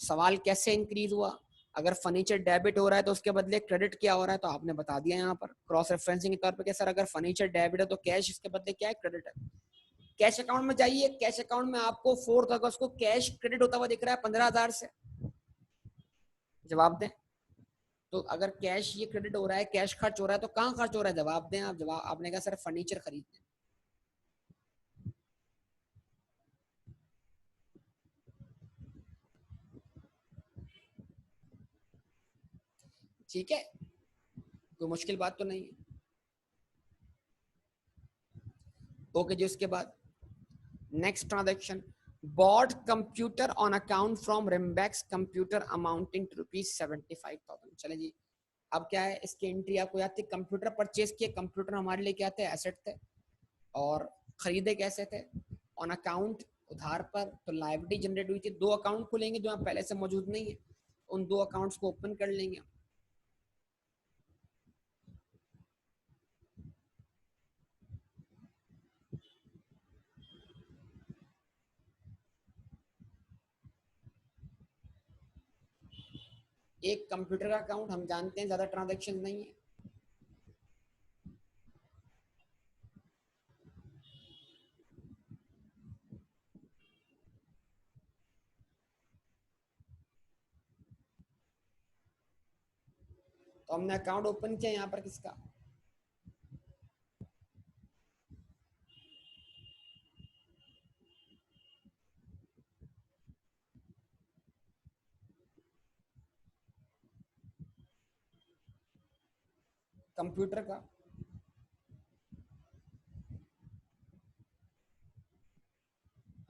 सवाल कैसे इंक्रीज हुआ, अगर फर्नीचर डेबिट हो रहा है तो उसके बदले क्रेडिट क्या हो रहा है, तो आपने बता दिया यहाँ पर क्रॉस रेफरेंसिंग के तौर पे कि सर अगर फर्नीचर डेबिट है तो कैश इसके बदले क्या है, क्रेडिट है। कैश अकाउंट में जाइए, कैश अकाउंट में आपको 4 अगस्त को कैश क्रेडिट होता हुआ दिख रहा है 15,000 से। जवाब दें। तो अगर कैश ये क्रेडिट हो रहा है, कैश खर्च हो रहा है, तो कहाँ खर्च हो रहा है, जवाब दें आप। जवाब आपने कहा सर फर्नीचर खरीदने। ठीक है, कोई मुश्किल बात तो नहीं है। ओके जी, उसके बाद next transaction, bought computer on account from Rimbax computer amounting to ₹75,000। चले जी, अब क्या है, इसकी एंट्री आपको याद थी, कंप्यूटर परचेज किए। कंप्यूटर हमारे लिए क्या थे, एसेट थे, और खरीदे कैसे थे, ऑन अकाउंट, उधार पर। तो लायबिलिटी जनरेट हुई थी। 2 अकाउंट खुलेंगे जो पहले से मौजूद नहीं है, उन 2 अकाउंट्स को ओपन कर लेंगे। एक कंप्यूटर का अकाउंट, हम जानते हैं ज्यादा ट्रांजैक्शन नहीं है। तो हमने अकाउंट ओपन किया यहाँ पर किसका, कंप्यूटर का।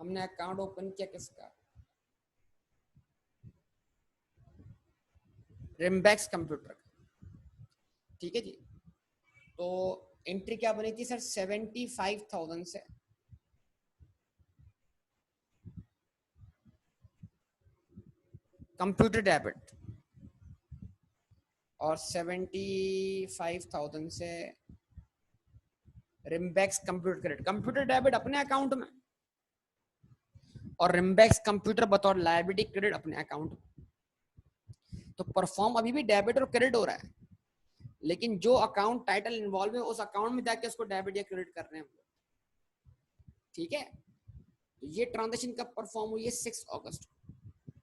हमने अकाउंट ओपन किया किसका, रिम्बैक्स कंप्यूटर का। ठीक है जी। तो एंट्री क्या बनी थी सर, 75,000 से कंप्यूटर डेबिट, और 75,000 से रिम्बैक्स कंप्यूटर क्रेडिट। कंप्यूटर डेबिट अपने अकाउंट में, और रिम्बैक्स कंप्यूटर बतौर लायबिलिटी क्रेडिट अपने अकाउंट में। तो परफॉर्म अभी भी डेबिट और क्रेडिट हो रहा है, लेकिन जो अकाउंट टाइटल इन्वॉल्व है उस अकाउंट में जाके उसको डेबिट या क्रेडिट कर रहे हैं। ठीक है, तो ये ट्रांजेक्शन कब परफॉर्म हुई है, 6 अगस्त।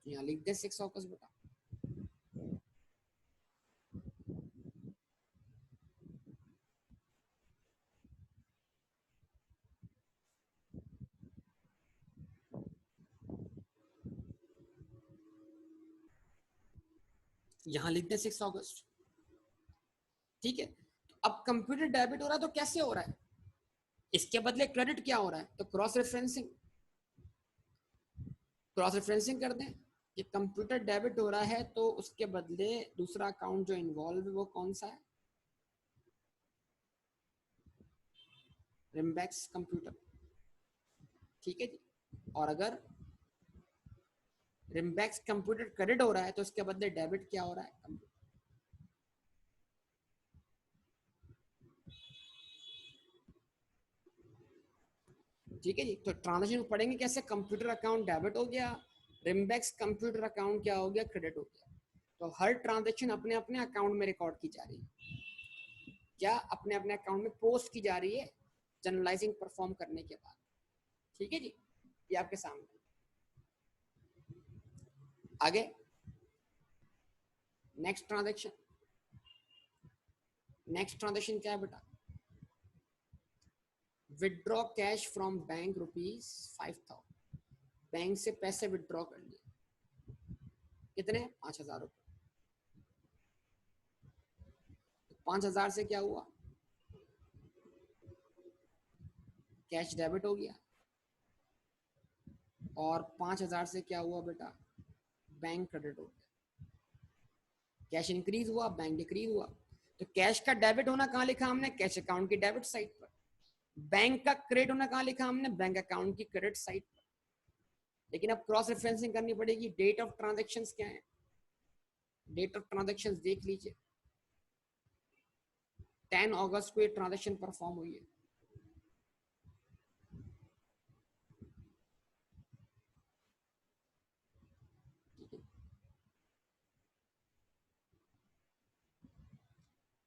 यहाँ लिख दे 6 अगस्त बेटा। यहाँ लिख दे 6 अगस्त। ठीक है, तो अब कंप्यूटर डेबिट हो रहा है तो कैसे हो रहा है, इसके बदले क्रेडिट क्या हो रहा है, तो क्रॉस रेफरेंसिंग। क्रॉस रेफरेंसिंग कर दें कि कंप्यूटर डेबिट हो रहा है तो उसके बदले दूसरा अकाउंट जो इन्वॉल्व है वो कौन सा है, रिम्बैक्स कंप्यूटर। ठीक है जी। और अगर रिम्बैक्स कंप्यूटर क्रेडिट हो रहा है तो उसके बदले डेबिट क्या हो रहा है, कंप्यूटर। ठीक है जी। तो ट्रांजेक्शन पढ़ेंगे कैसे, कंप्यूटर अकाउंट डेबिट हो गया, रिम्बेक्स कंप्यूटर अकाउंट क्या हो गया, क्रेडिट हो गया। तो हर ट्रांजेक्शन अपने अपने अकाउंट में रिकॉर्ड की जा रही है, क्या अपने अपने अकाउंट में पोस्ट की जा रही है जनरलाइजिंग परफॉर्म करने के बाद। ठीक है जी, ये आपके सामने। आगे नेक्स्ट ट्रांजेक्शन, नेक्स्ट ट्रांजेक्शन क्या है बेटा, withdraw cash from bank ₹5,000, bank से पैसे विदड्रॉ कर लिए, कितने, 5,000 रुपए। 5,000 से क्या हुआ, कैश डेबिट हो गया, और 5,000 से क्या हुआ बेटा, बैंक क्रेडिट हो गया। कैश इंक्रीज हुआ, बैंक डिक्रीज हुआ। तो कैश का डेबिट होना कहाँ लिखा हमने, कैश अकाउंट की डेबिट साइड पर। बैंक का क्रेडिट होना कहाँ लिखा हमने, बैंक अकाउंट की क्रेडिट साइड पर। लेकिन अब क्रॉस रेफरेंसिंग करनी पड़ेगी, डेट ऑफ ट्रांजेक्शन्स क्या है, डेट ऑफ ट्रांजेक्शन्स देख लीजिए, 10 अगस्त को ये ट्रांजेक्शन परफॉर्म हुई है।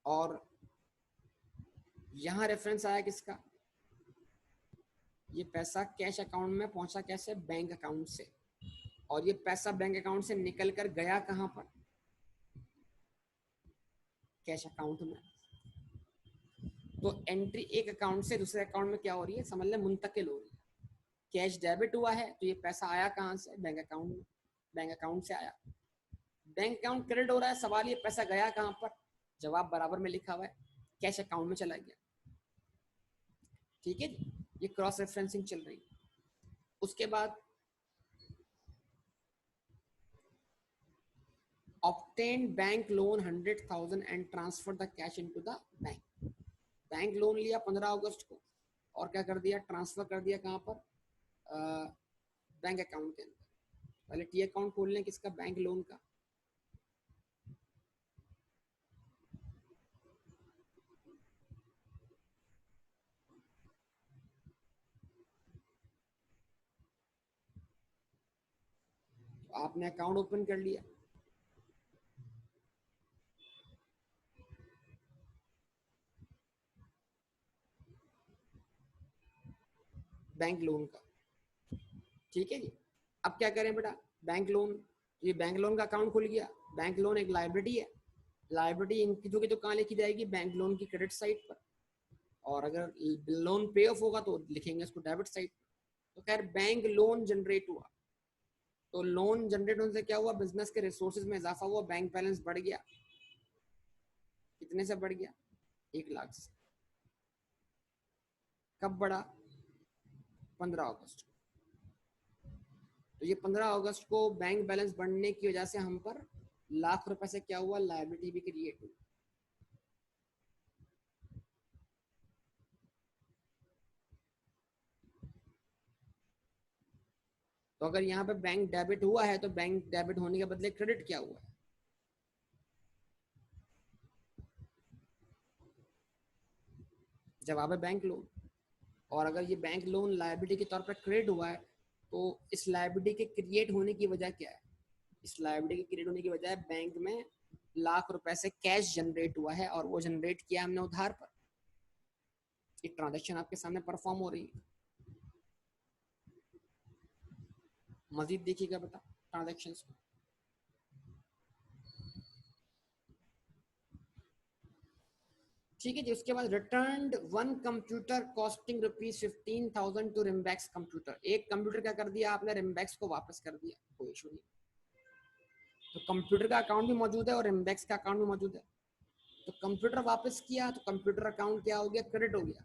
और यहां रेफरेंस आया किसका, ये पैसा कैश अकाउंट में पहुंचा कैसे, बैंक अकाउंट से, और ये पैसा बैंक अकाउंट से निकल कर गया कहां पर, कैश अकाउंट में। तो एंट्री एक अकाउंट से दूसरे अकाउंट में क्या हो रही है, समझ लें मुंतकिल हो रही है। कैश डेबिट हुआ है तो ये पैसा आया कहां से, बैंक अकाउंट में, बैंक अकाउंट से आया। बैंक अकाउंट क्रेडिट हो रहा है, सवाल ये पैसा गया कहां पर, जवाब बराबर में लिखा हुआ है, कैश अकाउंट में चला गया। ठीक है जी, ये क्रॉस रेफरेंसिंग चल रही है। उसके बाद obtained bank loan 100,000 and transfer the cash into the bank। Bank loan लिया 15 अगस्त को, और क्या कर दिया, ट्रांसफर कर दिया कहां पर, बैंक अकाउंट के अंदर। पहले टी अकाउंट खोल लें किसका, बैंक लोन का। आपने अकाउंट ओपन कर लिया, बैंक लोन का। ठीक है जी, अब क्या करें बेटा, बैंक लोन, ये बैंक लोन का अकाउंट खुल गया। बैंक लोन एक लाइबिलिटी है, लाइबिलिटी इनकी जो कि तो कहाँ लिखी जाएगी, बैंक लोन की क्रेडिट साइड पर, और अगर लोन पे ऑफ होगा तो लिखेंगे इसको डेबिट साइड। तो खैर बैंक लोन जनरेट हुआ, तो लोन जनरेट होने से क्या हुआ, बिजनेस के रिसोर्सेज में इजाफा हुआ, बैंक बैलेंस बढ़ गया, कितने से बढ़ गया, 1,00,000 से। कब बढ़ा, 15 अगस्त। तो ये 15 अगस्त को बैंक बैलेंस बढ़ने की वजह से हम पर लाख रुपए से क्या हुआ, लायबिलिटी भी क्रिएट हुई। तो अगर यहाँ पे बैंक डेबिट हुआ है तो बैंक डेबिट होने के बदले क्रेडिट क्या हुआ है, जवाब है बैंक लोन। और अगर ये बैंक लोन लायबिलिटी के तौर पर क्रिएट हुआ है तो इस लायबिलिटी के क्रिएट होने की वजह क्या है, इस लायबिलिटी के क्रिएट होने की वजह है बैंक में लाख रुपए से कैश जनरेट हुआ है, और वो जनरेट किया हमने उधार पर। ये ट्रांजेक्शन आपके सामने परफॉर्म हो रही है। मजीद देखिएगा बेटा ट्रांजेक्शन्स को। ठीक है जी, उसके बाद returned 1 computer costing ₹15,000 to Rimbax computer. एक कंप्यूटर क्या कर दिया आपने, रिम्बैक्स को वापस कर दिया, कोई इशू नहीं। तो कंप्यूटर का अकाउंट भी मौजूद है और रिम्बैक्स का अकाउंट भी मौजूद है। तो कंप्यूटर वापस किया तो कंप्यूटर अकाउंट क्या हो गया, क्रेडिट हो गया।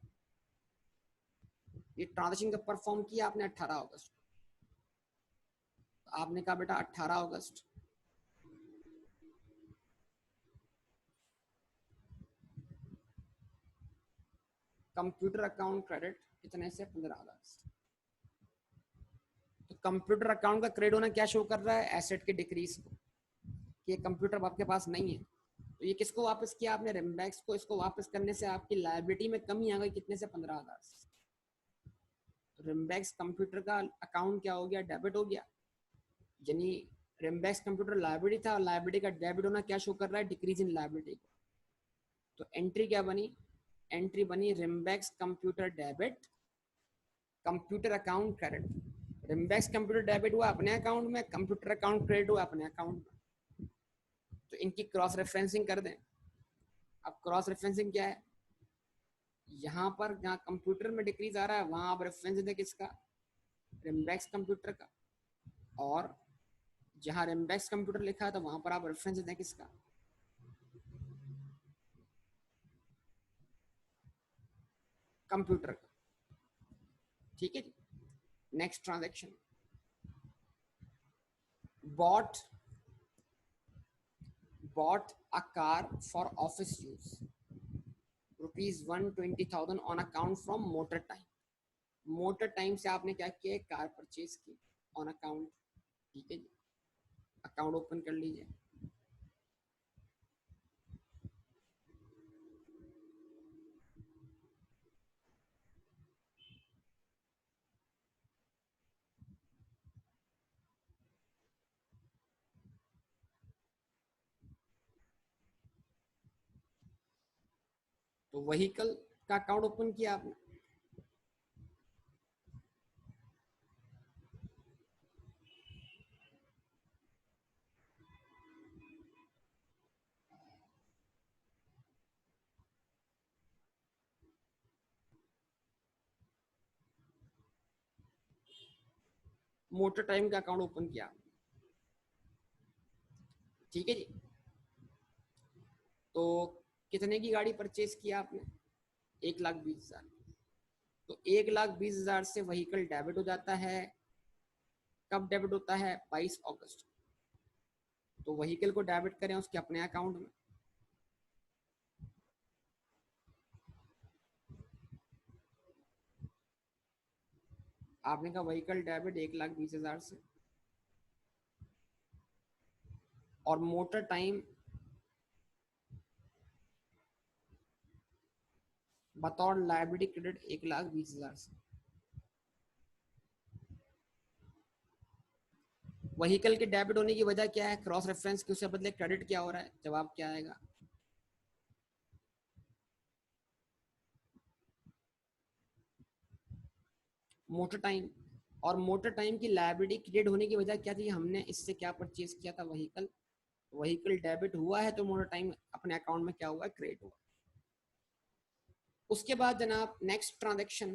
ये ट्रांजेक्शन का परफॉर्म किया आपने 18 अगस्त। आपने कहा बेटा 18 अगस्त, कंप्यूटर अकाउंट क्रेडिट कितने से, 15 अगस्त। तो कंप्यूटर अकाउंट का क्रेडिट होना क्या शो कर रहा है, एसेट के डिक्रीज को, कि कंप्यूटर आपके पास नहीं है। तो ये किसको वापस किया आपने, रिम्बैक्स को। इसको वापस करने से आपकी लायबिलिटी में कमी आ गई, कितने से, 15,000। रिम्बैक्स कंप्यूटर का अकाउंट क्या हो गया, डेबिट हो गया। यानी रिम्बैक्स कंप्यूटर लायबिलिटी था, लायबिलिटी का डेबिट होना क्या शो कर रहा है, डिक्रीज इन लायबिलिटी। तो एंट्री क्या बनी, एंट्री बनी Rimbax computer debit, computer account credit. Rimbax computer debit हुआ अपने अकाउंट में, कंप्यूटर अकाउंट क्रेडिट हुआ अपने अकाउंट में। तो इनकी क्रॉस रेफरेंसिंग कर दें। अब क्रॉस रेफरेंसिंग क्या है, यहाँ पर जहाँ कंप्यूटर में डिक्रीज आ रहा है वहां आप रेफरेंस दें किसका, रिम्बैक्स कंप्यूटर का, और जहाँ रिम्बैक्स कंप्यूटर लिखा है तो वहां पर आप रेफरेंस दें किसका, कंप्यूटर का। ठीक है जी। Next transaction, bought bought a car for office use, ₹120,000 on account from motor time। Motor time से आपने क्या किया, कार परचेज की ऑन अकाउंट। ठीक है जी, अकाउंट ओपन कर लीजिए। तो व्हीकल का अकाउंट ओपन किया आपने, मोटर टाइम का अकाउंट ओपन किया। ठीक है जी। तो कितने की गाड़ी परचेज किया आपने, 1,20,000। तो 1,20,000 से व्हीकल डेबिट हो जाता है। कब डेबिट होता है, 22 अगस्त। तो व्हीकल को डेबिट करें उसके अपने अकाउंट में। आपने कहा व्हीकल डेबिट 1,20,000 से, और मोटर टाइम बतौर लाइबिलिटी क्रेडिट 1,20,000 से। व्हीकल के डेबिट होने की वजह क्या है, क्रॉस रेफरेंस के, उससे बदले क्रेडिट क्या हो रहा है, जवाब क्या आएगा, मोटर टाइम। और मोटर टाइम की लाइबिलिटी क्रेडिट होने की वजह क्या थी, हमने इससे क्या परचेज किया था, व्हीकल। व्हीकल डेबिट हुआ है तो मोटर टाइम अपने अकाउंट में क्या हुआ, क्रेडिट हुआ। उसके बाद जनाब next transaction,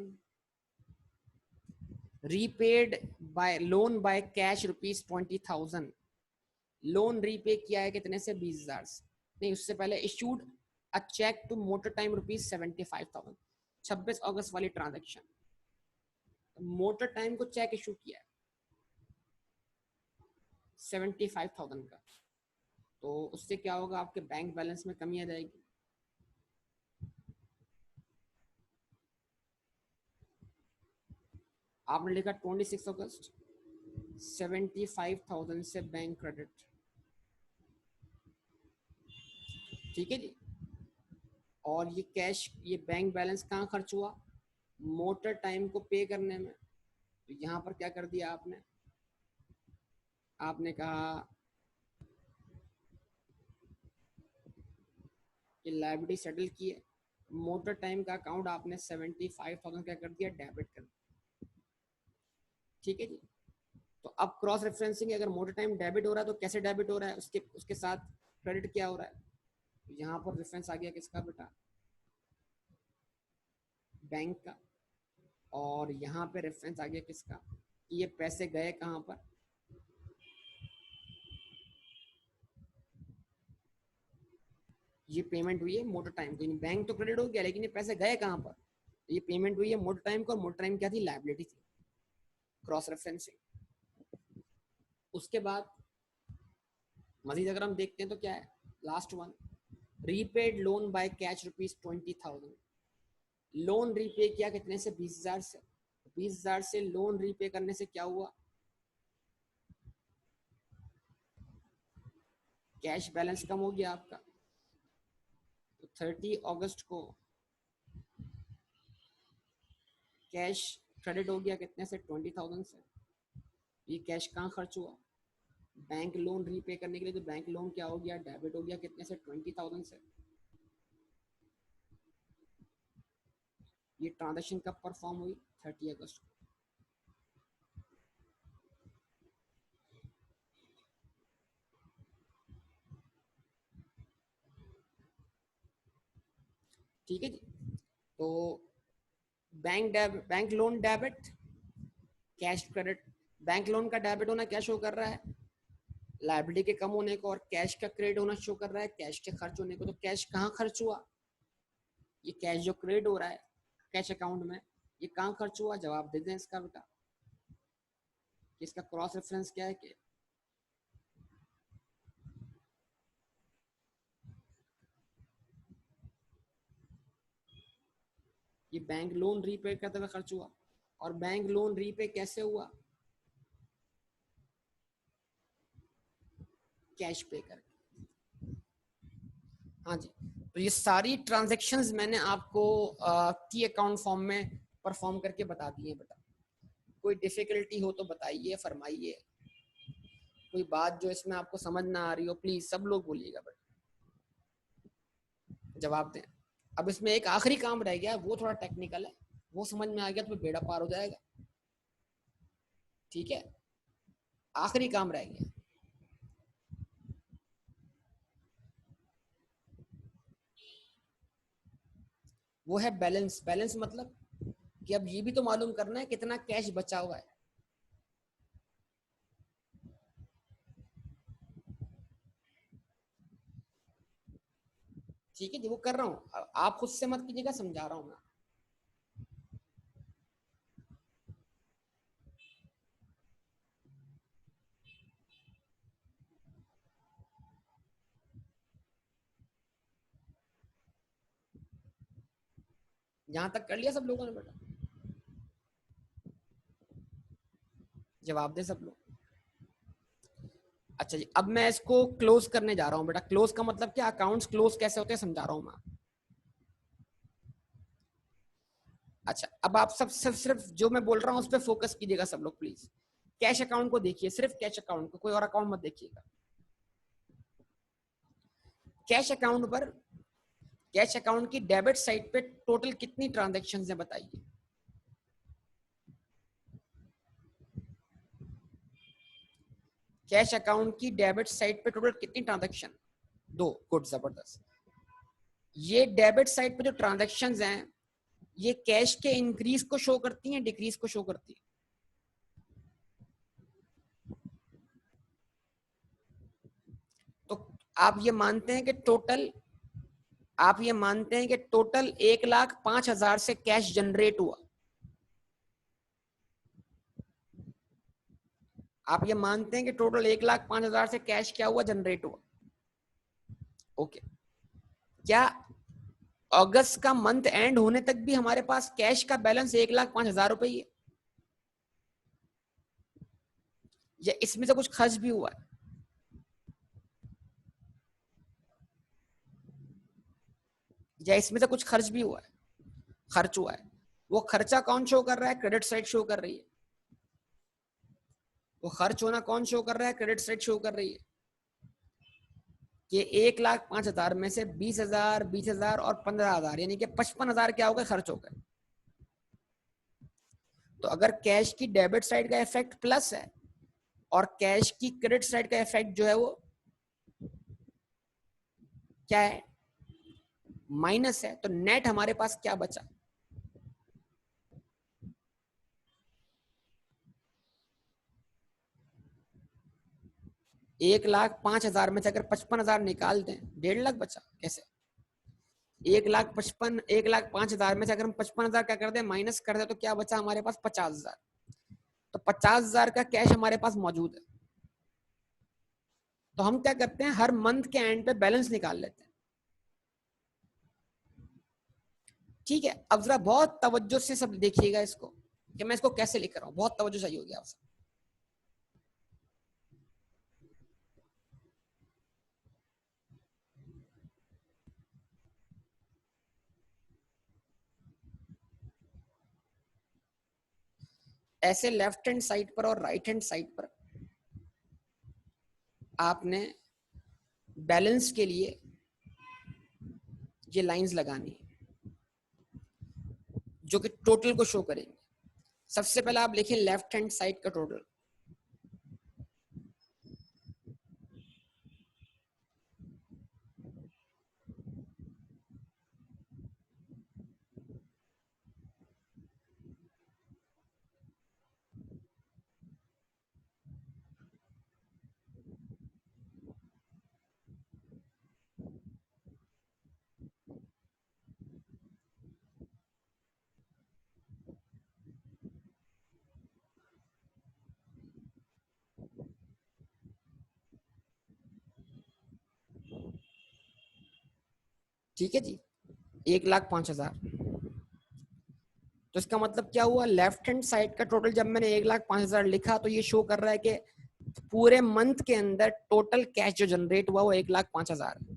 repaid by loan by cash ₹20,000। Loan repay किया है कितने से, 20,000 से। नहीं, उससे पहले issued a cheque to motor time ₹75,000, 26 अगस्त वाली ट्रांजेक्शन। मोटर टाइम को चेक इशू किया है 75,000 का। तो उससे क्या होगा, आपके बैंक बैलेंस में कमी आ जाएगी। आपने लिखा 26 अगस्त, 75,000 से बैंक क्रेडिट। ठीक है जी। और ये कैश, ये बैंक बैलेंस कहाँ खर्च हुआ, मोटर टाइम को पे करने में। तो यहाँ पर क्या कर दिया आपने, आपने कहा कि लाइबिलिटी सेटल की है, मोटर टाइम का अकाउंट आपने 75,000 क्या कर दिया, डेबिट कर दिया। ठीक है जी। तो अब क्रॉस रेफरेंसिंग, अगर मोटर टाइम डेबिट हो रहा है तो कैसे डेबिट हो रहा है, उसके उसके साथ क्रेडिट क्या हो रहा है। तो यहाँ पर रेफरेंस आ गया किसका बेटा, बैंक का। और यहाँ पे रेफरेंस आ गया किसका, कि ये पैसे गए कहाँ पर, ये पेमेंट हुई है मोटर टाइम को। बैंक तो क्रेडिट हो गया लेकिन ये पैसे गए कहाँ पर, ये पेमेंट हुई है मोटर टाइम को, और मोटर टाइम क्या थी, लाइबिलिटी थी। Cross referencing. उसके बाद मजीद अगर हम देखते हैं तो क्या है, last one, repaid loan by cash ₹20,000। Loan repay किया कितने से, 20,000 से। 20,000 से लोन रीपे करने से क्या हुआ, कैश बैलेंस कम हो गया आपका। तो 30 अगस्त को कैश क्रेडिट हो गया कितने से, 20,000 से। ये कैश कहाँ खर्च हुआ, बैंक लोन रीपे करने के लिए, तो बैंक लोन क्या हो गया, डेबिट हो गया कितने से, 20,000 से। ये ट्रांजेक्शन कब परफॉर्म हुई, 30 अगस्त को। ठीक है जी। तो bank loan debit, cash credit. Bank loan का डेबिट होना क्या शो कर रहा है, लायबिलिटी के कम होने को, और कैश का क्रेडिट होना शो कर रहा है कैश के खर्च होने को। तो कैश कहाँ खर्च हुआ, ये कैश जो क्रेडिट हो रहा है कैश अकाउंट में, ये कहाँ खर्च हुआ, जवाब दे दें इसका बेटा। इसका क्रॉस रेफरेंस क्या है कि ये बैंक लोन रीपे करते हुए खर्च हुआ। और बैंक लोन रीपे कैसे हुआ, कैश पे करके। हाँ जी। तो ये सारी ट्रांजैक्शंस मैंने आपको की अकाउंट फॉर्म में परफॉर्म करके बता दी है बेटा। कोई डिफिकल्टी हो तो बताइए, फरमाइए। कोई बात जो इसमें आपको समझ ना आ रही हो प्लीज सब लोग बोलिएगा बेटा, जवाब दें। अब इसमें एक आखिरी काम रह गया, वो थोड़ा टेक्निकल है, वो समझ में आ गया तो बेड़ा पार हो जाएगा। ठीक है, आखिरी काम रह गया, वो है बैलेंस। बैलेंस मतलब कि अब ये भी तो मालूम करना है कितना कैश बचा हुआ है। ठीक है जी, वो कर रहा हूँ, आप खुद से मत कीजिएगा, समझा रहा हूँ मैं। यहां तक कर लिया सब लोगों ने बेटा, जवाब दे सब लोग। अच्छा जी, अब मैं इसको क्लोज करने जा रहा हूँ बेटा। क्लोज का मतलब क्या, अकाउंट्स क्लोज कैसे होते हैं समझा रहा हूँ मैं। अच्छा, अब आप सब सिर्फ जो मैं बोल रहा हूँ उस पर फोकस कीजिएगा सब लोग प्लीज। कैश अकाउंट को देखिए, सिर्फ कैश अकाउंट को, कोई और अकाउंट मत देखिएगा। कैश अकाउंट पर, कैश अकाउंट की डेबिट साइड पे टोटल कितनी ट्रांजैक्शंस है बताइए। कैश अकाउंट की डेबिट साइड पे टोटल कितनी ट्रांजैक्शन, दो। गुड, जबरदस्त। ये डेबिट साइड पे जो ट्रांजैक्शंस हैं, ये कैश के इंक्रीज को शो करती हैं, डिक्रीज को शो करती है। तो आप ये मानते हैं कि टोटल, आप ये मानते हैं कि टोटल 1,05,000 से कैश जनरेट हुआ, आप ये मानते हैं कि टोटल 1,05,000 से कैश क्या हुआ, जनरेट हुआ। ओके, क्या अगस्त का मंथ एंड होने तक भी हमारे पास कैश का बैलेंस 1,05,000 रुपए ही है, या इसमें से कुछ खर्च भी हुआ है, या इसमें से कुछ खर्च भी हुआ है, खर्च हुआ है। वो खर्चा कौन शो कर रहा है, क्रेडिट साइड शो कर रही है। वो खर्च होना कौन शो कर रहा है, क्रेडिट साइड शो कर रही है। कि 1,05,000 में से 20,000, 20,000 और 15,000, यानी कि 55,000 क्या हो गए, खर्च हो गए। तो अगर कैश की डेबिट साइड का इफेक्ट प्लस है और कैश की क्रेडिट साइड का इफेक्ट जो है वो क्या है, माइनस है, तो नेट हमारे पास क्या बचा, 1,05,000 में से अगर 55,000 निकाल दें, 1.5 लाख बचा। कैसे, 1,05,000 में से अगर हम 55,000 क्या कर दें, माइनस कर दें, तो क्या बचा हमारे पास, 50,000। तो 50,000 का कैश हमारे पास मौजूद है। तो हम क्या करते हैं, हर मंथ के एंड पे बैलेंस निकाल लेते हैं। ठीक है, अब जरा बहुत तवज्जो से सब देखिएगा इसको, कि मैं इसको कैसे लिख रहा हूँ, बहुत तवज्जो चाहिए होगी आपसे। ऐसे लेफ्ट हैंड साइड पर और राइट हैंड साइड पर आपने बैलेंस के लिए ये लाइंस लगानी जो कि टोटल को शो करेंगे। सबसे पहले आप लिखें लेफ्ट हैंड साइड का टोटल। ठीक है जी, 1,05,000। तो इसका मतलब क्या हुआ, लेफ्ट हैंड साइड का टोटल जब मैंने 1,05,000 लिखा तो ये शो कर रहा है कि पूरे मंथ के अंदर टोटल कैश जो जनरेट हुआ वो 1,05,000।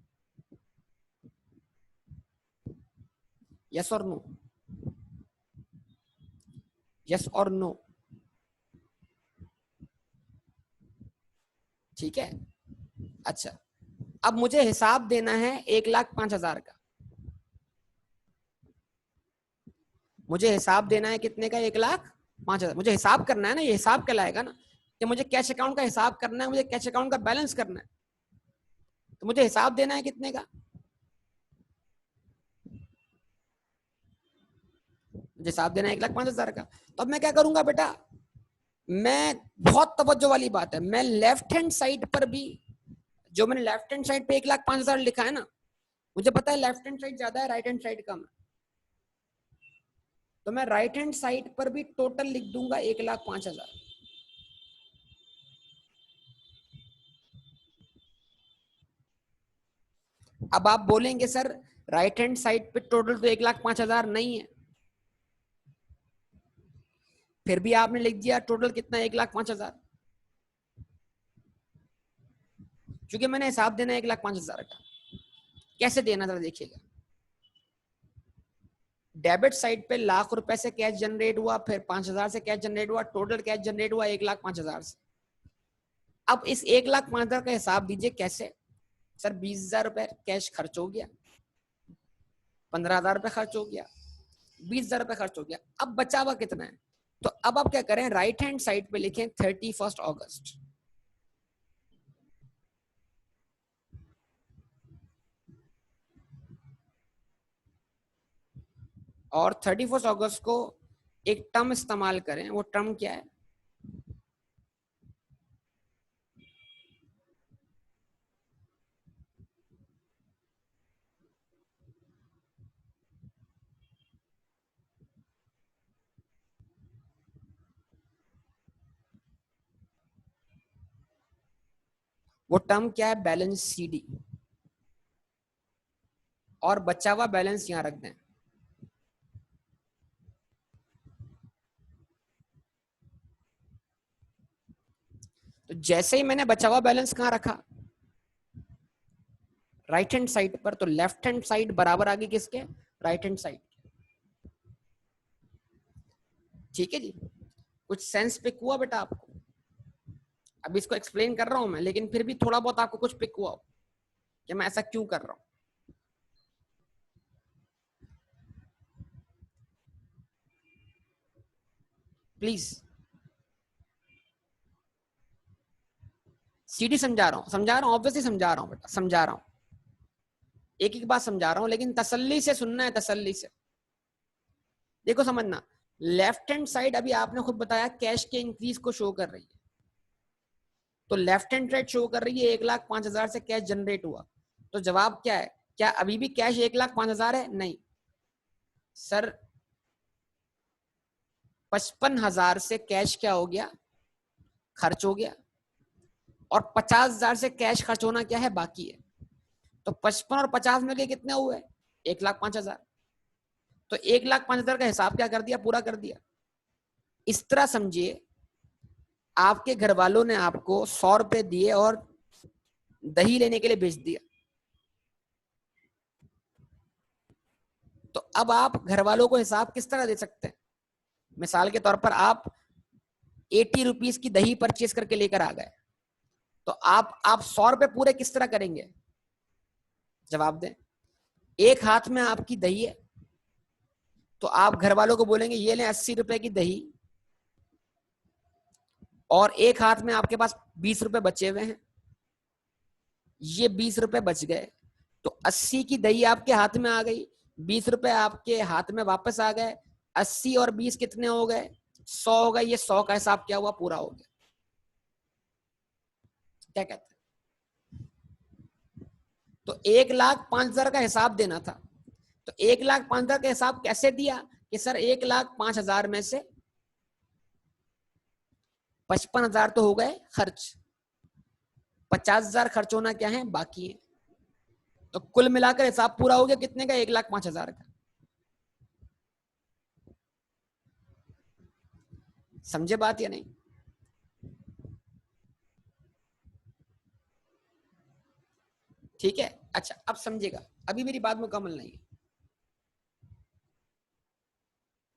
यस और नो? यस और नो? ठीक है। अच्छा, अब मुझे हिसाब देना है 1,05,000 का। मुझे हिसाब देना है कितने का? 1,05,000। मुझे हिसाब करना है ना, ये हिसाब कहलाएगा ना कि मुझे कैश अकाउंट का हिसाब करना है, मुझे कैश अकाउंट का बैलेंस करना है। तो मुझे हिसाब देना है कितने का? मुझे हिसाब देना है 1,05,000 का। तो अब मैं क्या करूंगा बेटा, मैं बहुत तवज्जो वाली बात है, मैं लेफ्ट हैंड साइड पर भी जो मैंने लेफ्ट हैंड साइड पे 1,05,000 लिखा है ना, मुझे पता है लेफ्ट हैंड साइड ज्यादा है, राइट हैंड साइड कम है, तो मैं राइट हैंड साइड पर भी टोटल लिख दूंगा 1,05,000। अब आप बोलेंगे सर राइट हैंड साइड पे टोटल तो 1,05,000 नहीं है, फिर भी आपने लिख दिया टोटल कितना? 1,05,000। क्योंकि मैंने हिसाब देना है 1,05,000 का। कैसे देना जरा देखिएगा। डेबिट साइड पे ₹1,00,000 से कैश जनरेट हुआ, फिर 5,000 से कैश जनरेट हुआ, टोटल कैश जनरेट हुआ 1,05,000 से। अब इस 1,05,000 का हिसाब दीजिए कैसे। सर 20,000 रुपए कैश खर्च हो गया, 15,000 रुपए खर्च हो गया, 20,000 रुपए खर्च हो गया, अब बचा हुआ कितना है? तो अब आप क्या करें, राइट हैंड साइड पे लिखें 31 अगस्त। और 31 अगस्त को एक टर्म इस्तेमाल करें। वो टर्म क्या है? वो टर्म क्या है? Balance CD. और बचा हुआ बैलेंस यहां रख दें। तो जैसे ही मैंने बचा हुआ बैलेंस कहां रखा? राइट हैंड साइड पर। तो लेफ्ट हैंड साइड बराबर आ गई किसके? Right hand side. ठीक है जी, कुछ सेंस पिक हुआ बेटा आपको? अब इसको एक्सप्लेन कर रहा हूं मैं, लेकिन फिर भी थोड़ा बहुत आपको कुछ पिक हुआ कि मैं ऐसा क्यों कर रहा हूं। प्लीज। सीडी समझा रहा हूं ऑब्वियसली समझा रहा हूं बेटा, समझा रहा हूं, एक एक बात समझा रहा हूं, लेकिन तसल्ली से सुनना है, तसल्ली से। देखो समझना, लेफ्ट हैंड साइड अभी आपने खुद बताया कैश के इंक्रीज को शो कर रही है। तो लेफ्ट हैंड साइड शो कर रही है 1,05,000 से कैश जनरेट हुआ। तो जवाब क्या है? क्या अभी भी कैश 1,05,000 है? नहीं सर, 55,000 से कैश क्या हो गया? खर्च हो गया। और 50,000 से कैश खर्च होना क्या है? बाकी है। तो 55 और 50 में के कितने हुए? 1,05,000। तो 1,05,000 का हिसाब क्या कर दिया? पूरा कर दिया। इस तरह समझिए, आपके घर वालों ने आपको 100 रुपए दिए और दही लेने के लिए भेज दिया। तो अब आप घर वालों को हिसाब किस तरह दे सकते हैं? मिसाल के तौर पर आप 80 रुपीज की दही परचेज करके लेकर आ गए, तो आप 100 रुपए पूरे किस तरह करेंगे? जवाब दें। एक हाथ में आपकी दही है, तो आप घर वालों को बोलेंगे ये लें 80 रुपए की दही, और एक हाथ में आपके पास 20 रुपए बचे हुए हैं, ये 20 रुपए बच गए, तो 80 की दही आपके हाथ में आ गई, 20 रुपए आपके हाथ में वापस आ गए, 80 और 20 कितने हो गए? 100 हो गए। ये 100 का हिसाब क्या हुआ? पूरा हो गया। क्या कहते हैं? तो 1,05,000 का हिसाब देना था, तो 1,05,000 का हिसाब कैसे दिया कि सर 1,05,000 में से 55,000 तो हो गए खर्च, 50,000 खर्च होना क्या है? बाकी है। तो कुल मिलाकर हिसाब पूरा हो गया कितने का? 1,05,000 का। समझे बात या नहीं? ठीक है, अच्छा अब समझेगा। अभी मेरी बात मुकम्मल नहीं है,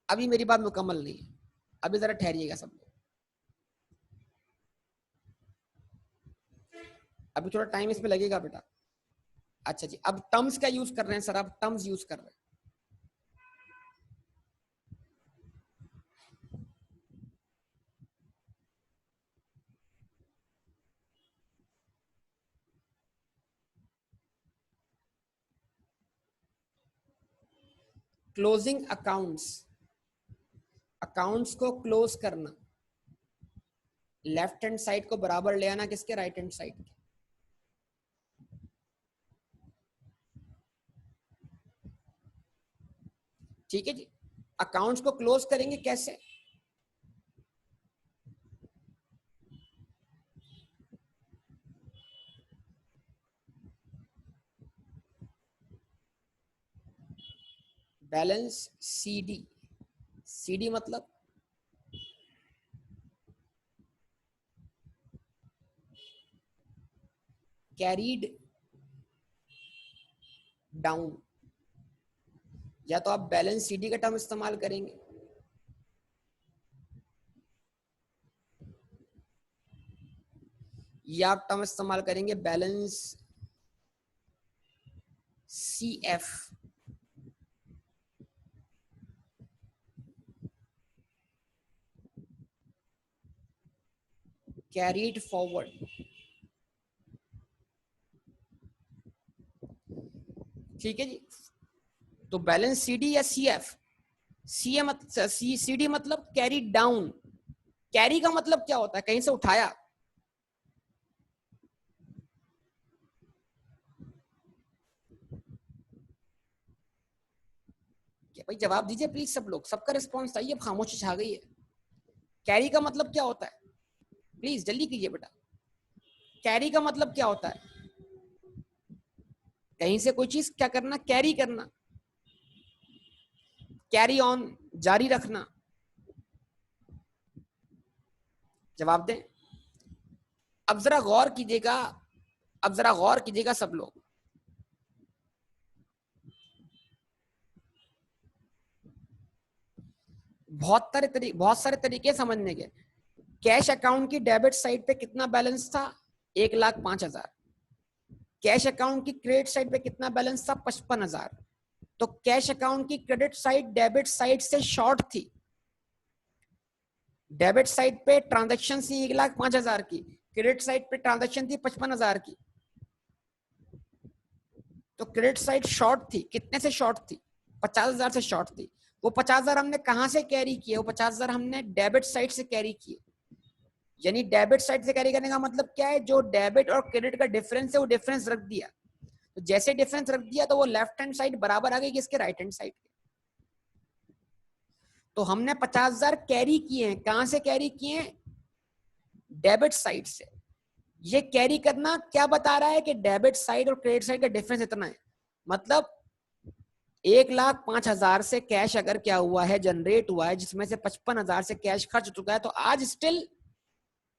अभी मेरी बात मुकम्मल नहीं है, अभी जरा ठहरिएगा सब लोग, अभी थोड़ा टाइम इसमें लगेगा बेटा। अच्छा जी, अब टर्म्स का यूज कर रहे हैं सर, अब टर्म्स यूज कर रहे हैं। क्लोजिंग अकाउंट्स, अकाउंट्स को क्लोज करना, लेफ्ट हैंड साइड को बराबर ले आना किसके? राइट हैंड साइड के। ठीक है जी, अकाउंट्स को क्लोज करेंगे कैसे? बैलेंस सीडी, सीडी मतलब कैरीड डाउन, या तो आप बैलेंस सीडी का टर्म इस्तेमाल करेंगे, या आप टर्म इस्तेमाल करेंगे बैलेंस सीएफ, कैरीड फॉरवर्ड। ठीक है जी, तो बैलेंस सीडी या सीएफ, सीडी मतलब कैरी डाउन। कैरी का मतलब क्या होता है? कहीं से उठाया। भाई जवाब दीजिए प्लीज सब लोग, सबका रिस्पॉन्स चाहिए, खामोशी छा गई है। कैरी का मतलब क्या होता है? प्लीज जल्दी कीजिए बेटा, कैरी का मतलब क्या होता है? कहीं से कोई चीज क्या करना? कैरी करना, कैरी ऑन, जारी रखना। जवाब दें। अब जरा गौर कीजिएगा, अब जरा गौर कीजिएगा सब लोग, बहुत सारे तरीके समझने के। कैश अकाउंट की डेबिट साइड पे कितना बैलेंस था? 1,05,000। कैश अकाउंट की क्रेडिट साइड पे कितना बैलेंस था? 55,000। तो कैश अकाउंट की क्रेडिट साइड डेबिट साइड से शॉर्ट थी, डेबिट साइड पे ट्रांजैक्शन थी 1,05,000 की, क्रेडिट साइड पे ट्रांजैक्शन थी 55,000 की। तो क्रेडिट साइड शॉर्ट थी, कितने से शॉर्ट थी? 50,000 से शॉर्ट थी। वो 50,000 हमने कहां से कैरी किए? वो 50,000 हमने डेबिट साइड से कैरी किए। यानी डेबिट साइड से कैरी करने का मतलब क्या है? जो डेबिट और क्रेडिट का डिफरेंस है वो डिफरेंस रख दिया। तो जैसे डिफरेंस रख दिया तो वो लेफ्ट हैंड साइड बराबर आ गई किसके? राइट हैंड साइड के। तो हमने 50,000 कैरी किए हैं, कहां से कैरी किए हैं? डेबिट साइड से। ये कैरी करना क्या बता रहा है? कि डेबिट साइड और क्रेडिट साइड का डिफरेंस इतना है। मतलब 1,05,000 से कैश अगर क्या हुआ है, जनरेट हुआ है, जिसमें से 55,000 से कैश खर्च हो चुका है, तो आज स्टिल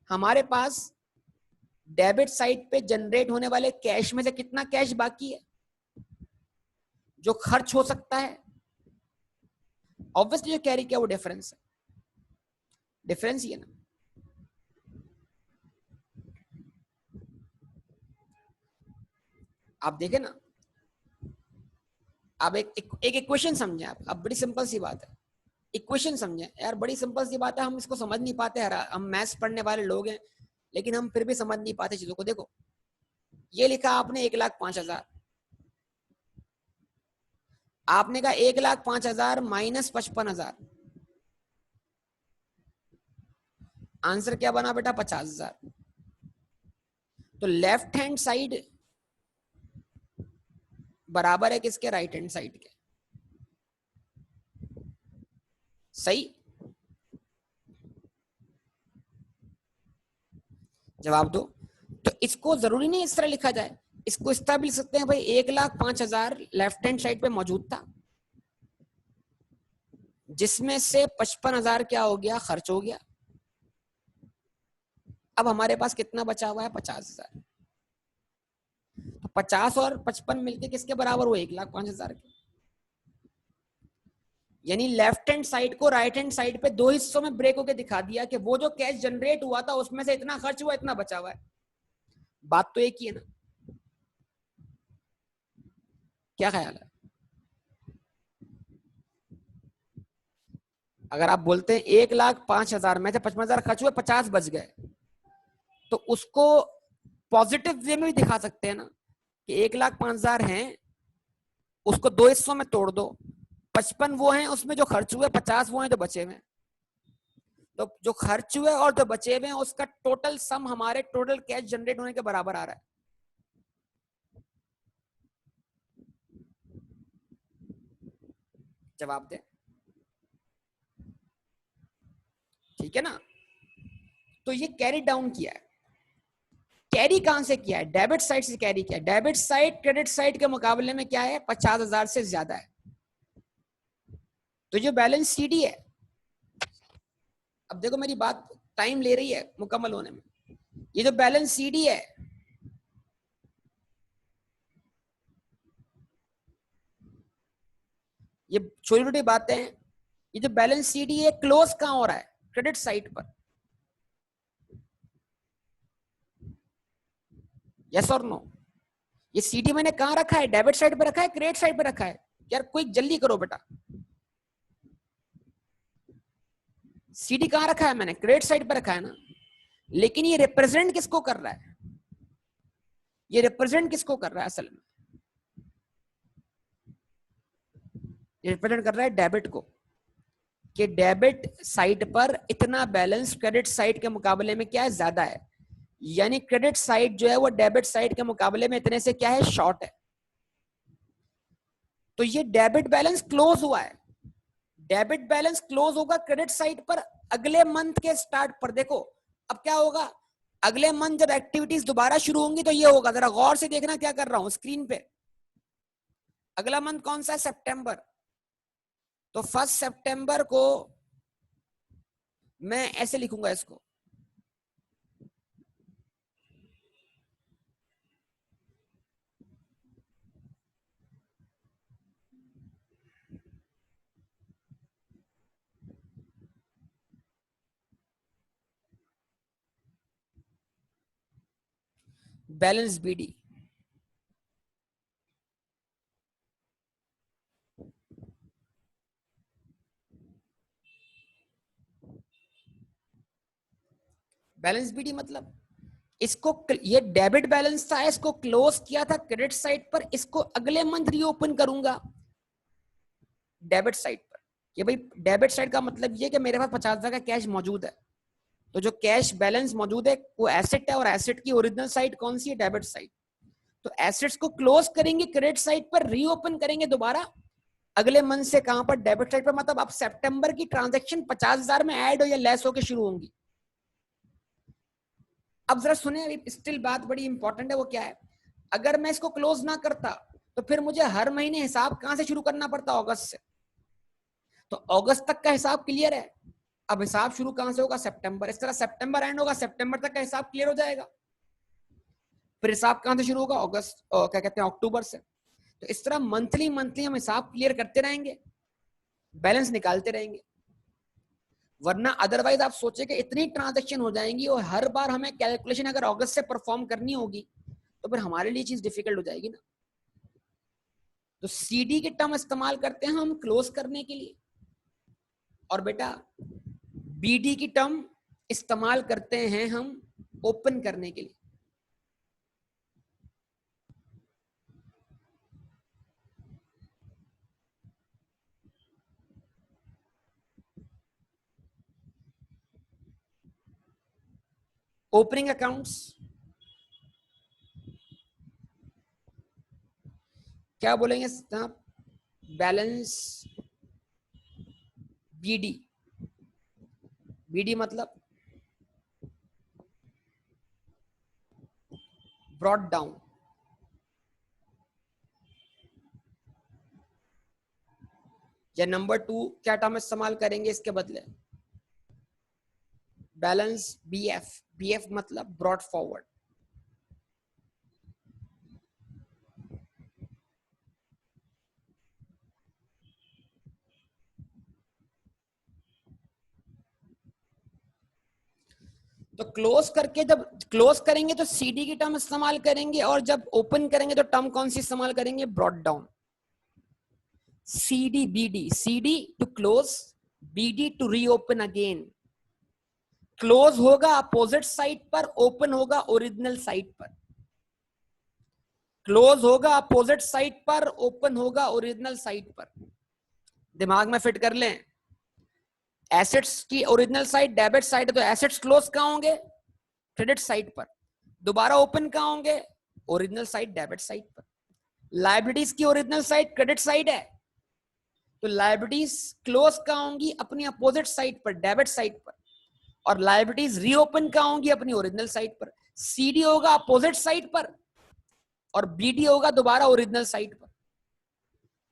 हमारे पास डेबिट साइड पे जनरेट होने वाले कैश में से कितना कैश बाकी है जो खर्च हो सकता है? ऑब्वियसली जो कैरी किया वो डिफरेंस है, डिफरेंस ही है ना। आप देखें ना, आप एक इक्वेशन समझे आप, अब बड़ी सिंपल सी बात है, इक्वेशन समझे यार, बड़ी सिंपल सी बात है, हम इसको समझ नहीं पाते यार, हम मैथ्स पढ़ने वाले लोग हैं लेकिन हम फिर भी समझ नहीं पाते चीजों को। देखो ये लिखा आपने 1,05,000, आपने कहा 1,05,000 माइनस 55,000, आंसर क्या बना बेटा 50,000। तो लेफ्ट हैंड साइड बराबर है किसके, राइट हैंड साइड के, सही। जवाब दो। तो इसको जरूरी नहीं इस तरह लिखा जाए, इसको इस तरह भी लिख सकते हैं भाई 1,05,000 लेफ्ट हैंड साइड पे मौजूद था, जिसमें से 55,000 क्या हो गया, खर्च हो गया। अब हमारे पास कितना बचा हुआ है, 50,000। तो 50 और 55 मिलके किसके बराबर हुए, 1,05,000 के। यानी लेफ्ट हैंड साइड को राइट हैंड साइड पे दो हिस्सों में ब्रेक होकर दिखा दिया कि वो जो कैश जनरेट हुआ था उसमें से इतना खर्च हुआ, इतना बचा हुआ है। बात तो एक ही है ना, क्या ख्याल है? अगर आप बोलते हैं 1,05,000 में से 55,000 खर्च हुए, 50 बच गए, तो उसको पॉजिटिव वे में भी दिखा सकते हैं ना कि 1,05,000 हैं, उसको दो हिस्सों में तोड़ दो, 55 वो हैं उसमें जो खर्च हुए, 50 वो हैं जो बचे हुए। तो जो खर्च हुए और जो बचे हुए हैं उसका टोटल सम हमारे टोटल कैश जनरेट होने के बराबर आ रहा है। जवाब दे, ठीक है ना। तो ये कैरी डाउन किया है, कैरी कहां से किया है, डेबिट साइड से कैरी किया है। डेबिट साइड क्रेडिट साइड के मुकाबले में क्या है, 50,000 से ज्यादा है। तो जो बैलेंस सीडी है, अब देखो मेरी बात टाइम ले रही है मुकम्मल होने में, ये जो बैलेंस सीडी है, ये छोटी छोटी बातें हैं, ये जो बैलेंस सीडी है क्लोज कहां हो रहा है, क्रेडिट साइड पर, यस और नो। ये सीडी मैंने कहां रखा है, डेबिट साइड पे रखा है, क्रेडिट साइड पे रखा है? यार कोई जल्दी करो बेटा, सीडी कहां रखा है मैंने, क्रेडिट साइड पे रखा है ना। लेकिन ये रिप्रेजेंट किसको कर रहा है, ये रिप्रेजेंट किसको कर रहा है असल में, ये रिप्रेजेंट कर रहा है डेबिट को, कि डेबिट साइड पर इतना बैलेंस क्रेडिट साइड के मुकाबले में क्या है, ज्यादा है। यानी क्रेडिट साइड जो है वो डेबिट साइड के मुकाबले में इतने से क्या है, शॉर्ट है। तो ये डेबिट बैलेंस क्लोज हुआ है, डेबिट बैलेंस क्लोज होगा क्रेडिट साइड पर अगले मंथ के स्टार्ट पर। देखो अब क्या होगा, अगले मंथ जब एक्टिविटीज दोबारा शुरू होंगी तो ये होगा, जरा गौर से देखना क्या कर रहा हूं स्क्रीन पे। अगला मंथ कौन सा है, सितंबर। तो 1 सितंबर को मैं ऐसे लिखूंगा इसको, बैलेंस बीडी। बैलेंस बीडी मतलब इसको, ये डेबिट बैलेंस था, इसको क्लोज किया था क्रेडिट साइड पर, इसको अगले मंथ रीओपन करूंगा डेबिट साइड पर। ये भाई डेबिट साइड का मतलब ये कि मेरे पास 50,000 का कैश मौजूद है, तो जो कैश बैलेंस मौजूद है वो एसेट है, और एसेट की ओरिजिनल साइड कौन सी है, डेबिट साइड। तो एसेट्स को क्लोज करेंगे क्रेडिट साइड पर, रीओपन करेंगे दोबारा अगले मंथ से, कहां पर, डेबिट साइड पर। मतलब अब सितंबर की ट्रांजैक्शन 50,000 में ऐड हो या लेस होकर शुरू होंगी। अब जरा सुने, अभी स्टिल बात बड़ी इंपॉर्टेंट है, वो क्या है, अगर मैं इसको क्लोज ना करता तो फिर मुझे हर महीने हिसाब कहां से शुरू करना पड़ता, अगस्त से। तो अगस्त तक का हिसाब क्लियर है, अब हिसाब शुरू कहां से होगा, सितंबर। इस तरह सितंबर एंड होगा, सितंबर तक का हिसाब क्लियर हो जाएगा। फिर हिसाब कहां से शुरू होगा, अगस्त, क्या कहते हैं, अक्टूबर से। तो इस तरह मंथली मंथली हम हिसाब क्लियर करते रहेंगे, बैलेंस निकालते रहेंगे। वरना अदरवाइज आप सोचे कि इतनी ट्रांजैक्शन हो जाएंगी और हर बार हमें कैलकुलेशन अगर अगस्त से परफॉर्म करनी होगी तो फिर हमारे लिए चीज डिफिकल्ट हो जाएगी ना। तो सीडी के टर्म इस्तेमाल करते हैं हम क्लोज करने के लिए, और बेटा बीडी की टर्म इस्तेमाल करते हैं हम ओपन करने के लिए। ओपनिंग अकाउंट्स क्या बोलेंगे आप? Balance BD. बीडी मतलब ब्रॉट डाउन। या नंबर 2 क्या टर्म इस्तेमाल करेंगे इसके बदले? Balance BF. बीएफ मतलब ब्रॉट फॉरवर्ड। तो क्लोज करके जब क्लोज करेंगे तो सीडी की टर्म इस्तेमाल करेंगे, और जब ओपन करेंगे तो टर्म कौन सी इस्तेमाल करेंगे? Brought down. CD BD, CD to close, BD to reopen again. Close होगा अपोजिट साइड पर, ओपन होगा ओरिजिनल साइड पर। क्लोज होगा अपोजिट साइड पर, ओपन होगा ओरिजिनल साइड पर। दिमाग में फिट कर लें। एसेट्स की ओरिजिनल साइड डेबिट साइड है, तो एसेट्स क्लोज कहां होंगे? क्रेडिट साइड पर। दोबारा ओपन कहां होंगे? ओरिजिनल साइड डेबिट साइड पर। लायबिलिटीज की ओरिजिनल साइड क्रेडिट साइड है, तो लायबिलिटीज क्लोज कहां होंगी? अपनी अपोजिट साइड पर, डेबिट साइड पर। और लायबिलिटीज रीओपन कहां होंगी? अपनी ओरिजिनल साइड पर। सीडी होगा अपोजिट साइड पर, और बीडी होगा दोबारा ओरिजिनल साइड पर।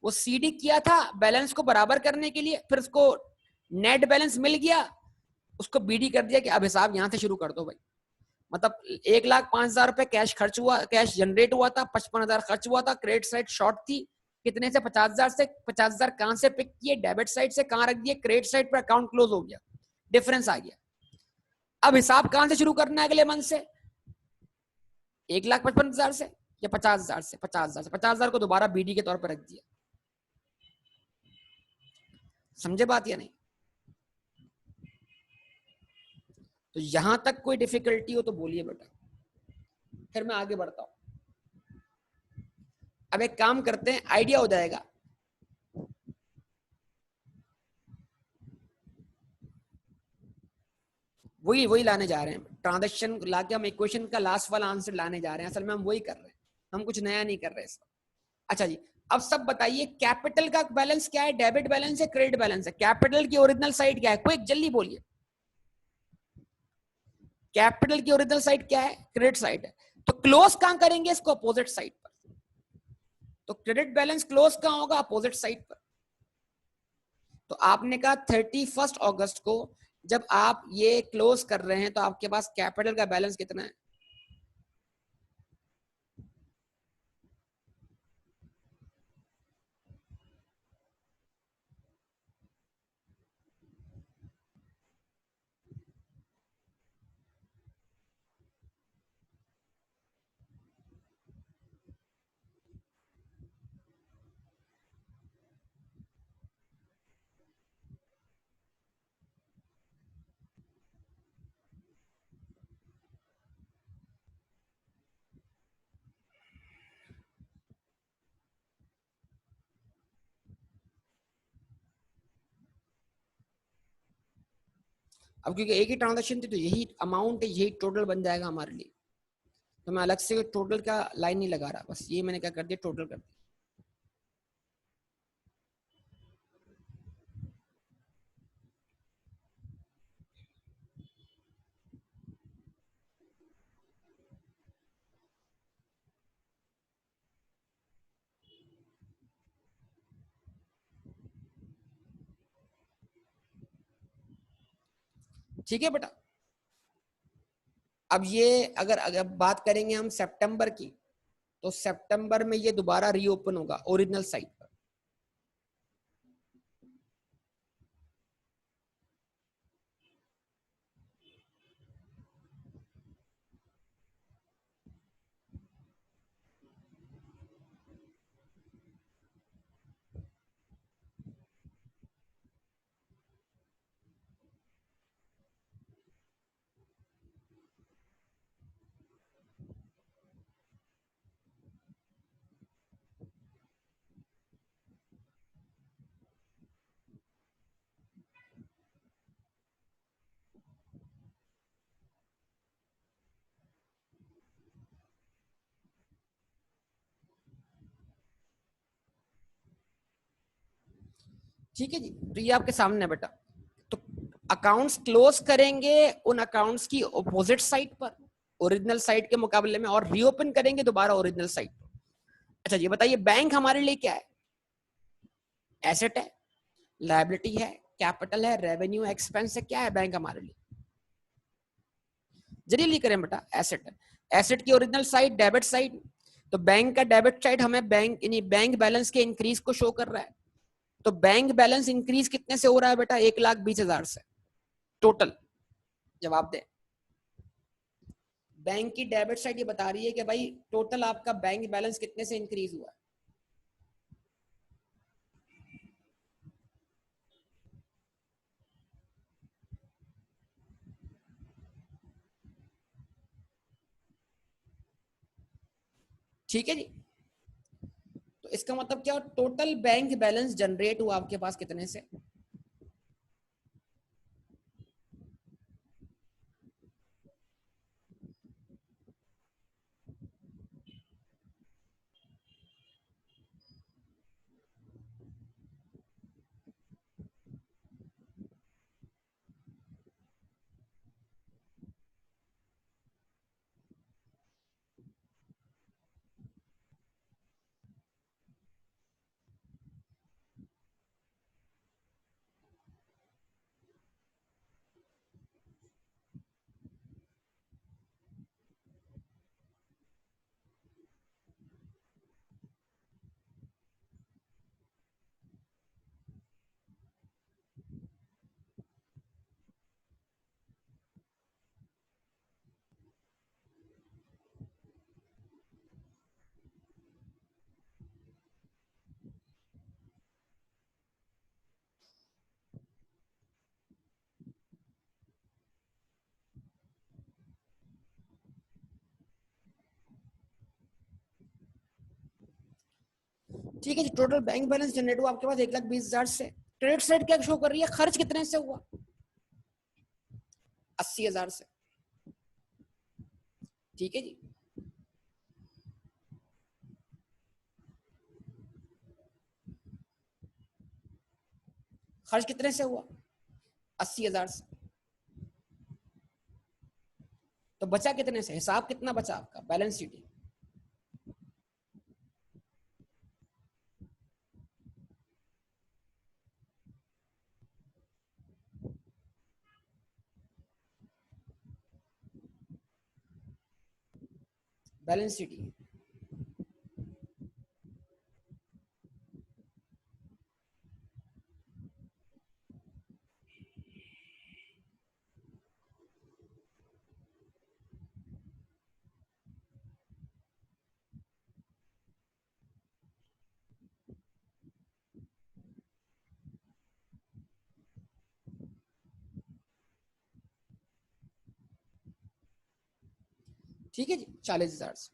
वो सीडी किया था बैलेंस को बराबर करने के लिए, फिर उसको नेट बैलेंस मिल गया, उसको बीडी कर दिया कि अब हिसाब यहां से शुरू कर दो भाई। मतलब 1,05,000 कैश खर्च हुआ, कैश जनरेट हुआ था, 55,000 खर्च हुआ था, क्रेडिट साइड शॉर्ट थी कितने से? 50,000 से। 50,000 कहां से पिक किए? डेबिट साइड से। कहां रख दिए? क्रेडिट साइड पर। अकाउंट क्लोज हो गया, डिफरेंस आ गया। अब हिसाब कहां से शुरू करना है अगले मंथ से? 1,55,000 से या 50,000 से? 50,000 से। 50,000 को दोबारा बीडी के तौर पर रख दिया। समझे बात या नहीं? तो यहां तक कोई डिफिकल्टी हो तो बोलिए बेटा, फिर मैं आगे बढ़ता हूं। अब एक काम करते हैं, आइडिया हो जाएगा। वही वही लाने जा रहे हैं, ट्रांजेक्शन लाके हम इक्वेशन का लास्ट वाला आंसर लाने जा रहे हैं। असल में हम वही कर रहे हैं, हम कुछ नया नहीं कर रहे इसका। अच्छा जी, अब सब बताइए कैपिटल का बैलेंस क्या है? डेबिट बैलेंस है, क्रेडिट बैलेंस है? कैपिटल की ओरिजिनल साइड क्या है? क्विक जल्दी बोलिए। कैपिटल की ओरिजिनल साइड क्या है? क्रेडिट साइड है। तो क्लोज कहां करेंगे इसको? अपोजिट साइड पर। तो क्रेडिट बैलेंस क्लोज कहां होगा? अपोजिट साइड पर। तो आपने कहा 31 अगस्त को जब आप ये क्लोज कर रहे हैं तो आपके पास कैपिटल का बैलेंस कितना है? अब क्योंकि एक ही ट्रांजेक्शन थी तो यही अमाउंट है, यही टोटल बन जाएगा हमारे लिए। तो मैं अलग से टोटल का लाइन नहीं लगा रहा, बस ये मैंने क्या कर दिया, टोटल कर दिया। ठीक है बेटा। अब ये अगर बात करेंगे हम सितंबर की, तो सितंबर में ये दोबारा रीओपन होगा ओरिजिनल साइट पर। ठीक है जी, तो ये आपके सामने है बेटा। तो अकाउंट्स क्लोज करेंगे उन अकाउंट्स की ऑपोजिट साइड पर, ओरिजिनल साइड के मुकाबले में, और रीओपन करेंगे दोबारा ओरिजिनल साइड पर। अच्छा ये बताइए, बैंक हमारे लिए क्या है? एसेट है, लायबिलिटी है, कैपिटल है, रेवेन्यू, एक्सपेंस है, क्या है बैंक हमारे लिए? जरिए करें बेटा, एसेट है। एसेट की ओरिजिनल साइड डेबिट साइड, तो बैंक का डेबिट साइड हमें बैंक बैलेंस के इंक्रीज को शो कर रहा है। तो बैंक बैलेंस इंक्रीज कितने से हो रहा है बेटा? 1,20,000 से टोटल। जवाब दे। बैंक की डेबिट साइड ये बता रही है कि भाई टोटल आपका बैंक बैलेंस कितने से इंक्रीज हुआ है। ठीक है जी, तो इसका मतलब क्या, टोटल बैंक बैलेंस जनरेट हुआ आपके पास कितने से? ठीक है जी, टोटल बैंक बैलेंस जनरेट हुआ आपके पास 1,20,000 से। क्रेडिट साइड क्या शो कर रही है? खर्च कितने से हुआ? 80,000 से। ठीक है जी, खर्च कितने से हुआ? 80,000 से। तो बचा कितने से? हिसाब कितना बचा आपका? Balance sheet. Balance sheet. ठीक है जी, 40,000 से।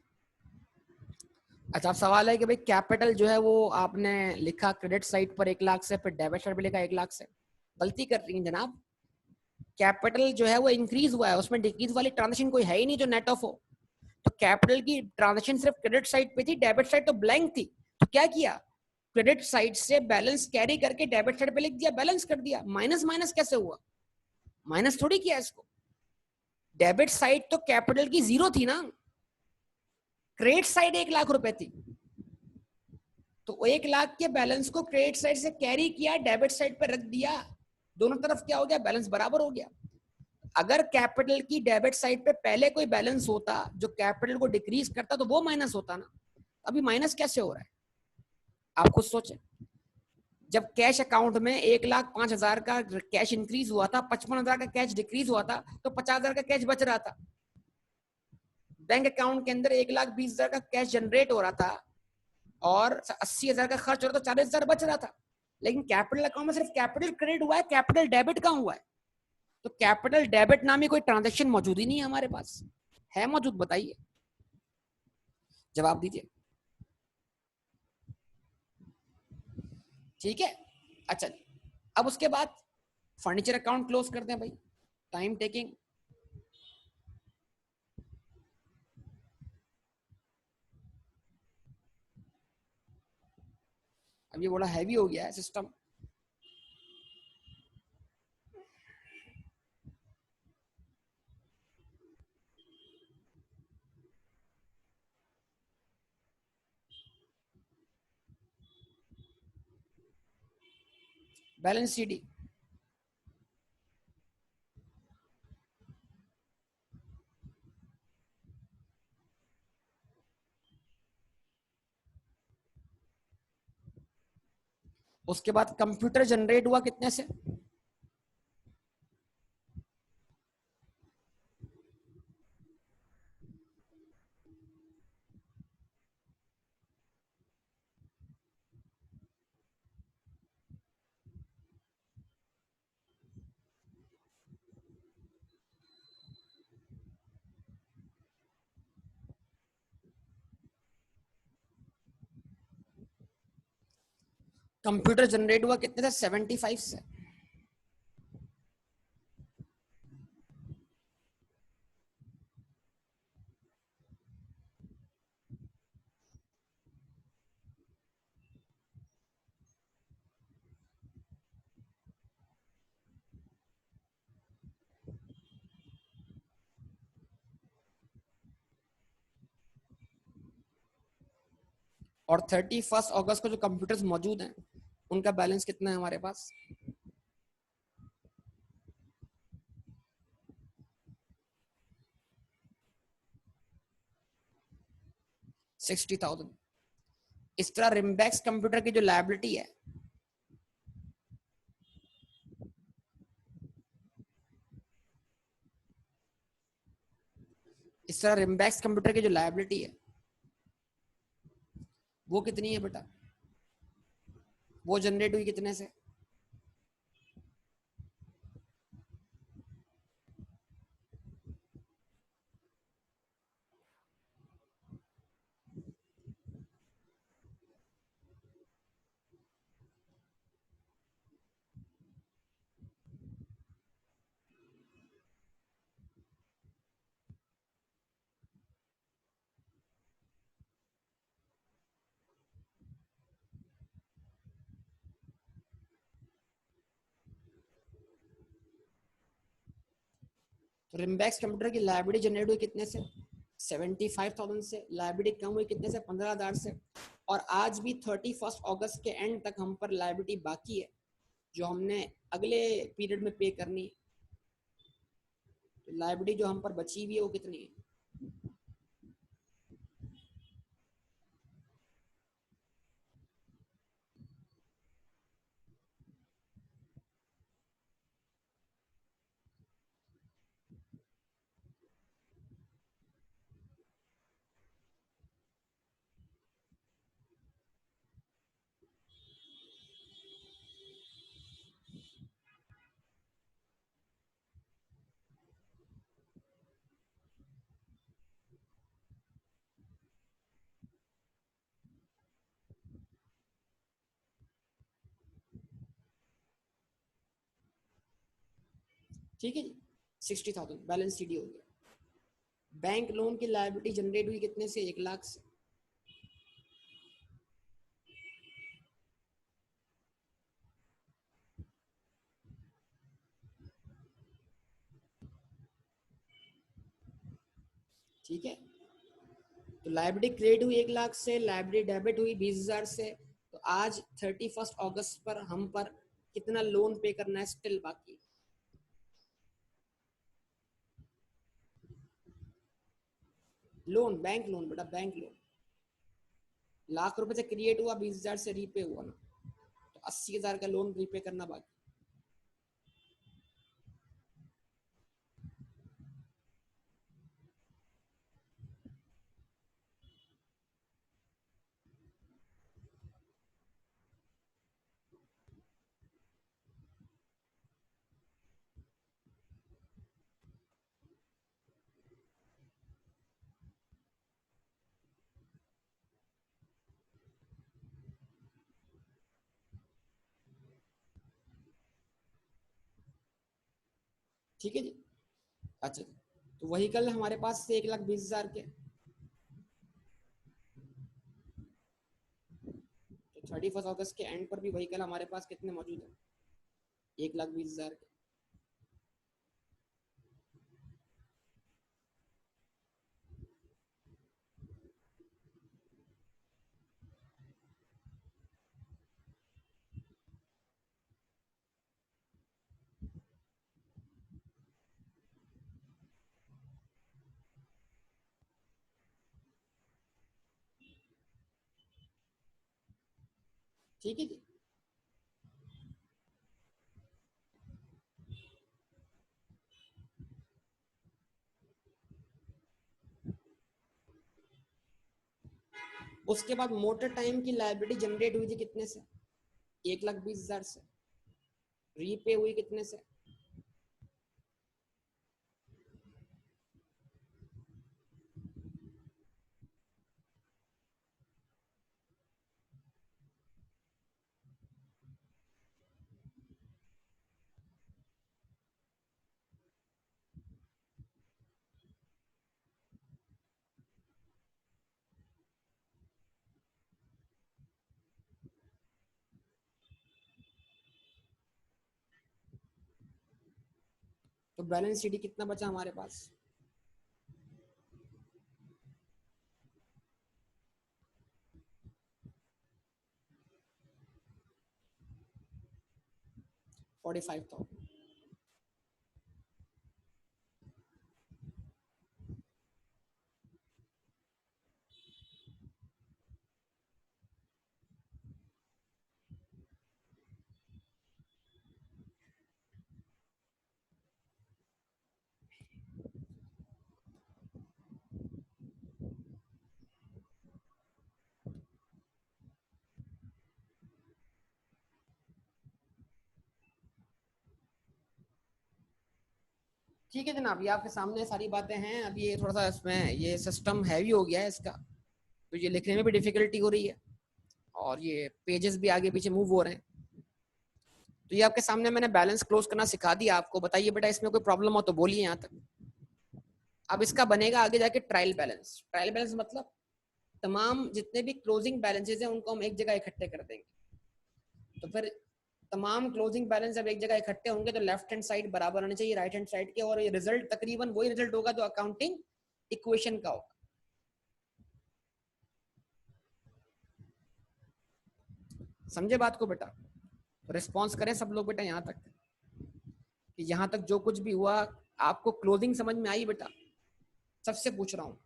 अच्छा, अब सवाल है कि भाई कैपिटल जो है वो आपने लिखा क्रेडिट साइड पर 1,00,000 से, फिर डेबिट साइड पर लिखा 1,00,000 से। गलती कर रही है जनाब। कैपिटल जो है वो इंक्रीज हुआ है, उसमें डिक्रीज वाली ट्रांजेक्शन कोई है ही नहीं जो नेट ऑफ हो। तो कैपिटल की ट्रांजेक्शन सिर्फ क्रेडिट साइड पे थी, डेबिट साइड तो ब्लैंक थी। तो क्या किया, क्रेडिट साइड से बैलेंस कैरी करके डेबिट साइड पे लिख दिया, बैलेंस कर दिया। माइनस माइनस कैसे हुआ? माइनस थोड़ी किया इसको। डेबिट साइड तो कैपिटल की 0 थी ना, क्रेडिट साइड 1,00,000 रुपए थी। तो 1,00,000 के बैलेंस को क्रेडिट साइड से कैरी किया, डेबिट साइड पर रख दिया। दोनों तरफ क्या हो गया? बैलेंस बराबर हो गया। अगर कैपिटल की डेबिट साइड पे पहले कोई बैलेंस होता जो कैपिटल को डिक्रीज करता तो वो माइनस होता ना। अभी माइनस कैसे हो रहा है? आप खुद सोचें। जब कैश अकाउंट में 1,05,000 का कैश इंक्रीज हुआ था, 55,000 का कैश डिक्रीज हुआ था, तो 50,000 का कैश बच रहा था। बैंक अकाउंट के अंदर 1,20,000 का कैश जनरेट हो रहा था और 80,000 का खर्च हो रहा था, 40,000 बच रहा था। लेकिन कैपिटल अकाउंट में सिर्फ कैपिटल क्रेडिट हुआ है, कैपिटल डेबिट कहां हुआ है? तो कैपिटल डेबिट नामी कोई ट्रांजेक्शन मौजूद ही नहीं है हमारे पास। है मौजूद? बताइए, जवाब दीजिए। ठीक है। अच्छा, अब उसके बाद फर्नीचर अकाउंट क्लोज करते हैं भाई, टाइम टेकिंग। अब ये बड़ा हैवी हो गया है सिस्टम। Balance CD. उसके बाद कंप्यूटर जनरेट हुआ कितने से? कंप्यूटर जनरेट हुआ कितने से? 75 से। और 31 अगस्त को जो कंप्यूटर्स मौजूद हैं उनका बैलेंस कितना है हमारे पास? 60,000। इस तरह रिम्बैक्स कंप्यूटर की जो लायबिलिटी है, इस तरह रिम्बैक्स कंप्यूटर की जो लायबिलिटी है वो कितनी है बेटा? वो जनरेट हुई कितने से? तो रिम्बैक्स कंप्यूटर की लायबिलिटी जनरेट हुई कितने से? 75,000 से। लायबिलिटी कम हुई कितने से? 15,000 से। और आज भी 31 अगस्त के एंड तक हम पर लायबिलिटी बाकी है जो हमने अगले पीरियड में पे करनी है। तो लायबिलिटी जो हम पर बची हुई है वो कितनी है? ठीक है जी, 60,000 बैलेंस सीडी हो गया। बैंक लोन की लायबिलिटी जनरेट हुई कितने से? 1 लाख से। ठीक है, तो लायबिलिटी क्रेडिट हुई 1 लाख से, लायबिलिटी डेबिट हुई 20,000 से। तो आज 31 अगस्त पर हम पर कितना लोन पे करना है स्टिल बाकी? लोन, बैंक लोन बेटा, बैंक लोन। लाख रुपए से क्रिएट हुआ, 20,000 से रीपे हुआ ना, तो 80,000 का लोन रीपे करना बाकी। ठीक है जी। अच्छा, तो वही कल हमारे पास से 1,20,000 के, तो 31 अगस्त के एंड पर भी वही कल हमारे पास कितने मौजूद है? 1,20,000 के। ठीक है जी। उसके बाद मोटर टाइम की लायबिलिटी जनरेट हुई थी कितने से? 1,20,000 से। रीपे हुई कितने से? तो बैलेंस शीट कितना बचा हमारे पास? 45,000। ठीक है जनाब, ये आपके सामने सारी बातें हैं। अब ये थोड़ा सा इसमें ये सिस्टम हैवी हो गया है इसका, तो ये लिखने में भी डिफिकल्टी हो रही है और ये पेजेस भी आगे पीछे मूव हो रहे हैं। तो ये आपके सामने मैंने बैलेंस क्लोज करना सिखा दिया आपको। बताइए बेटा इसमें कोई प्रॉब्लम हो तो बोलिए यहाँ तक। अब इसका बनेगा आगे जाके ट्रायल बैलेंस। ट्रायल बैलेंस मतलब तमाम जितने भी क्लोजिंग बैलेंसेज हैं उनको हम एक जगह इकट्ठे कर देंगे। तो फिर तमाम क्लोजिंग बैलेंस जब एक जगह इकट्ठे होंगे तो लेफ्ट हैंड साइड बराबर होनी चाहिए राइट हैंड साइड के, और ये रिजल्ट तकरीबन वही रिजल्ट होगा जो अकाउंटिंग इक्वेशन का होगा। समझे बात को बेटा? तो रिस्पॉन्स करें सब लोग बेटा यहाँ तक, कि यहाँ तक जो कुछ भी हुआ आपको क्लोजिंग समझ में आई बेटा? सबसे पूछ रहा हूँ।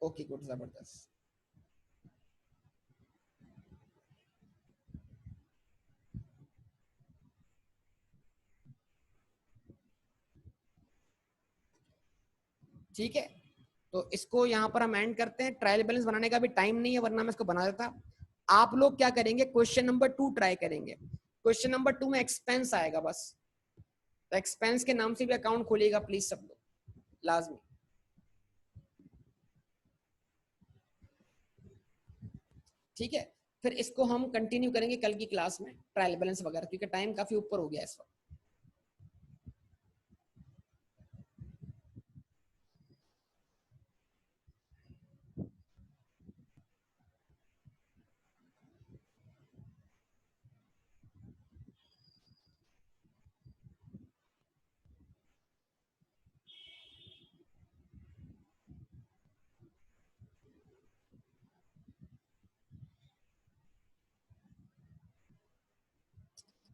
ओके गुड, जबरदस्त। ठीक है, तो इसको यहाँ पर हम एंड करते हैं। ट्रायल बैलेंस बनाने का भी टाइम नहीं है वरना मैं इसको बना देता। आप लोग क्या करेंगे, क्वेश्चन नंबर 2 ट्राई करेंगे। क्वेश्चन नंबर 2 में एक्सपेंस आएगा बस, तो एक्सपेंस के नाम से भी अकाउंट खोलिएगा प्लीज सब लोग, लाजमी। ठीक है, फिर इसको हम कंटिन्यू करेंगे कल की क्लास में, ट्रायल बैलेंस वगैरह, क्योंकि टाइम काफी ऊपर हो गया इस वक्त।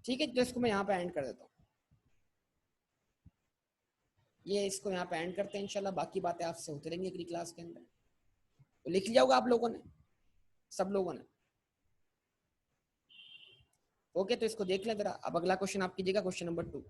ठीक है, तो इसको मैं यहाँ पे एंड कर देता हूँ। ये इसको यहाँ पे एंड करते हैं इंशाल्लाह, बाकी बातें आपसे होती रहेंगी अगली क्लास के अंदर। तो लिख लिया होगा आप लोगों ने, सब लोगों ने? ओके, तो इसको देख लें जरा। अब अगला क्वेश्चन आप कीजिएगा, क्वेश्चन नंबर 2।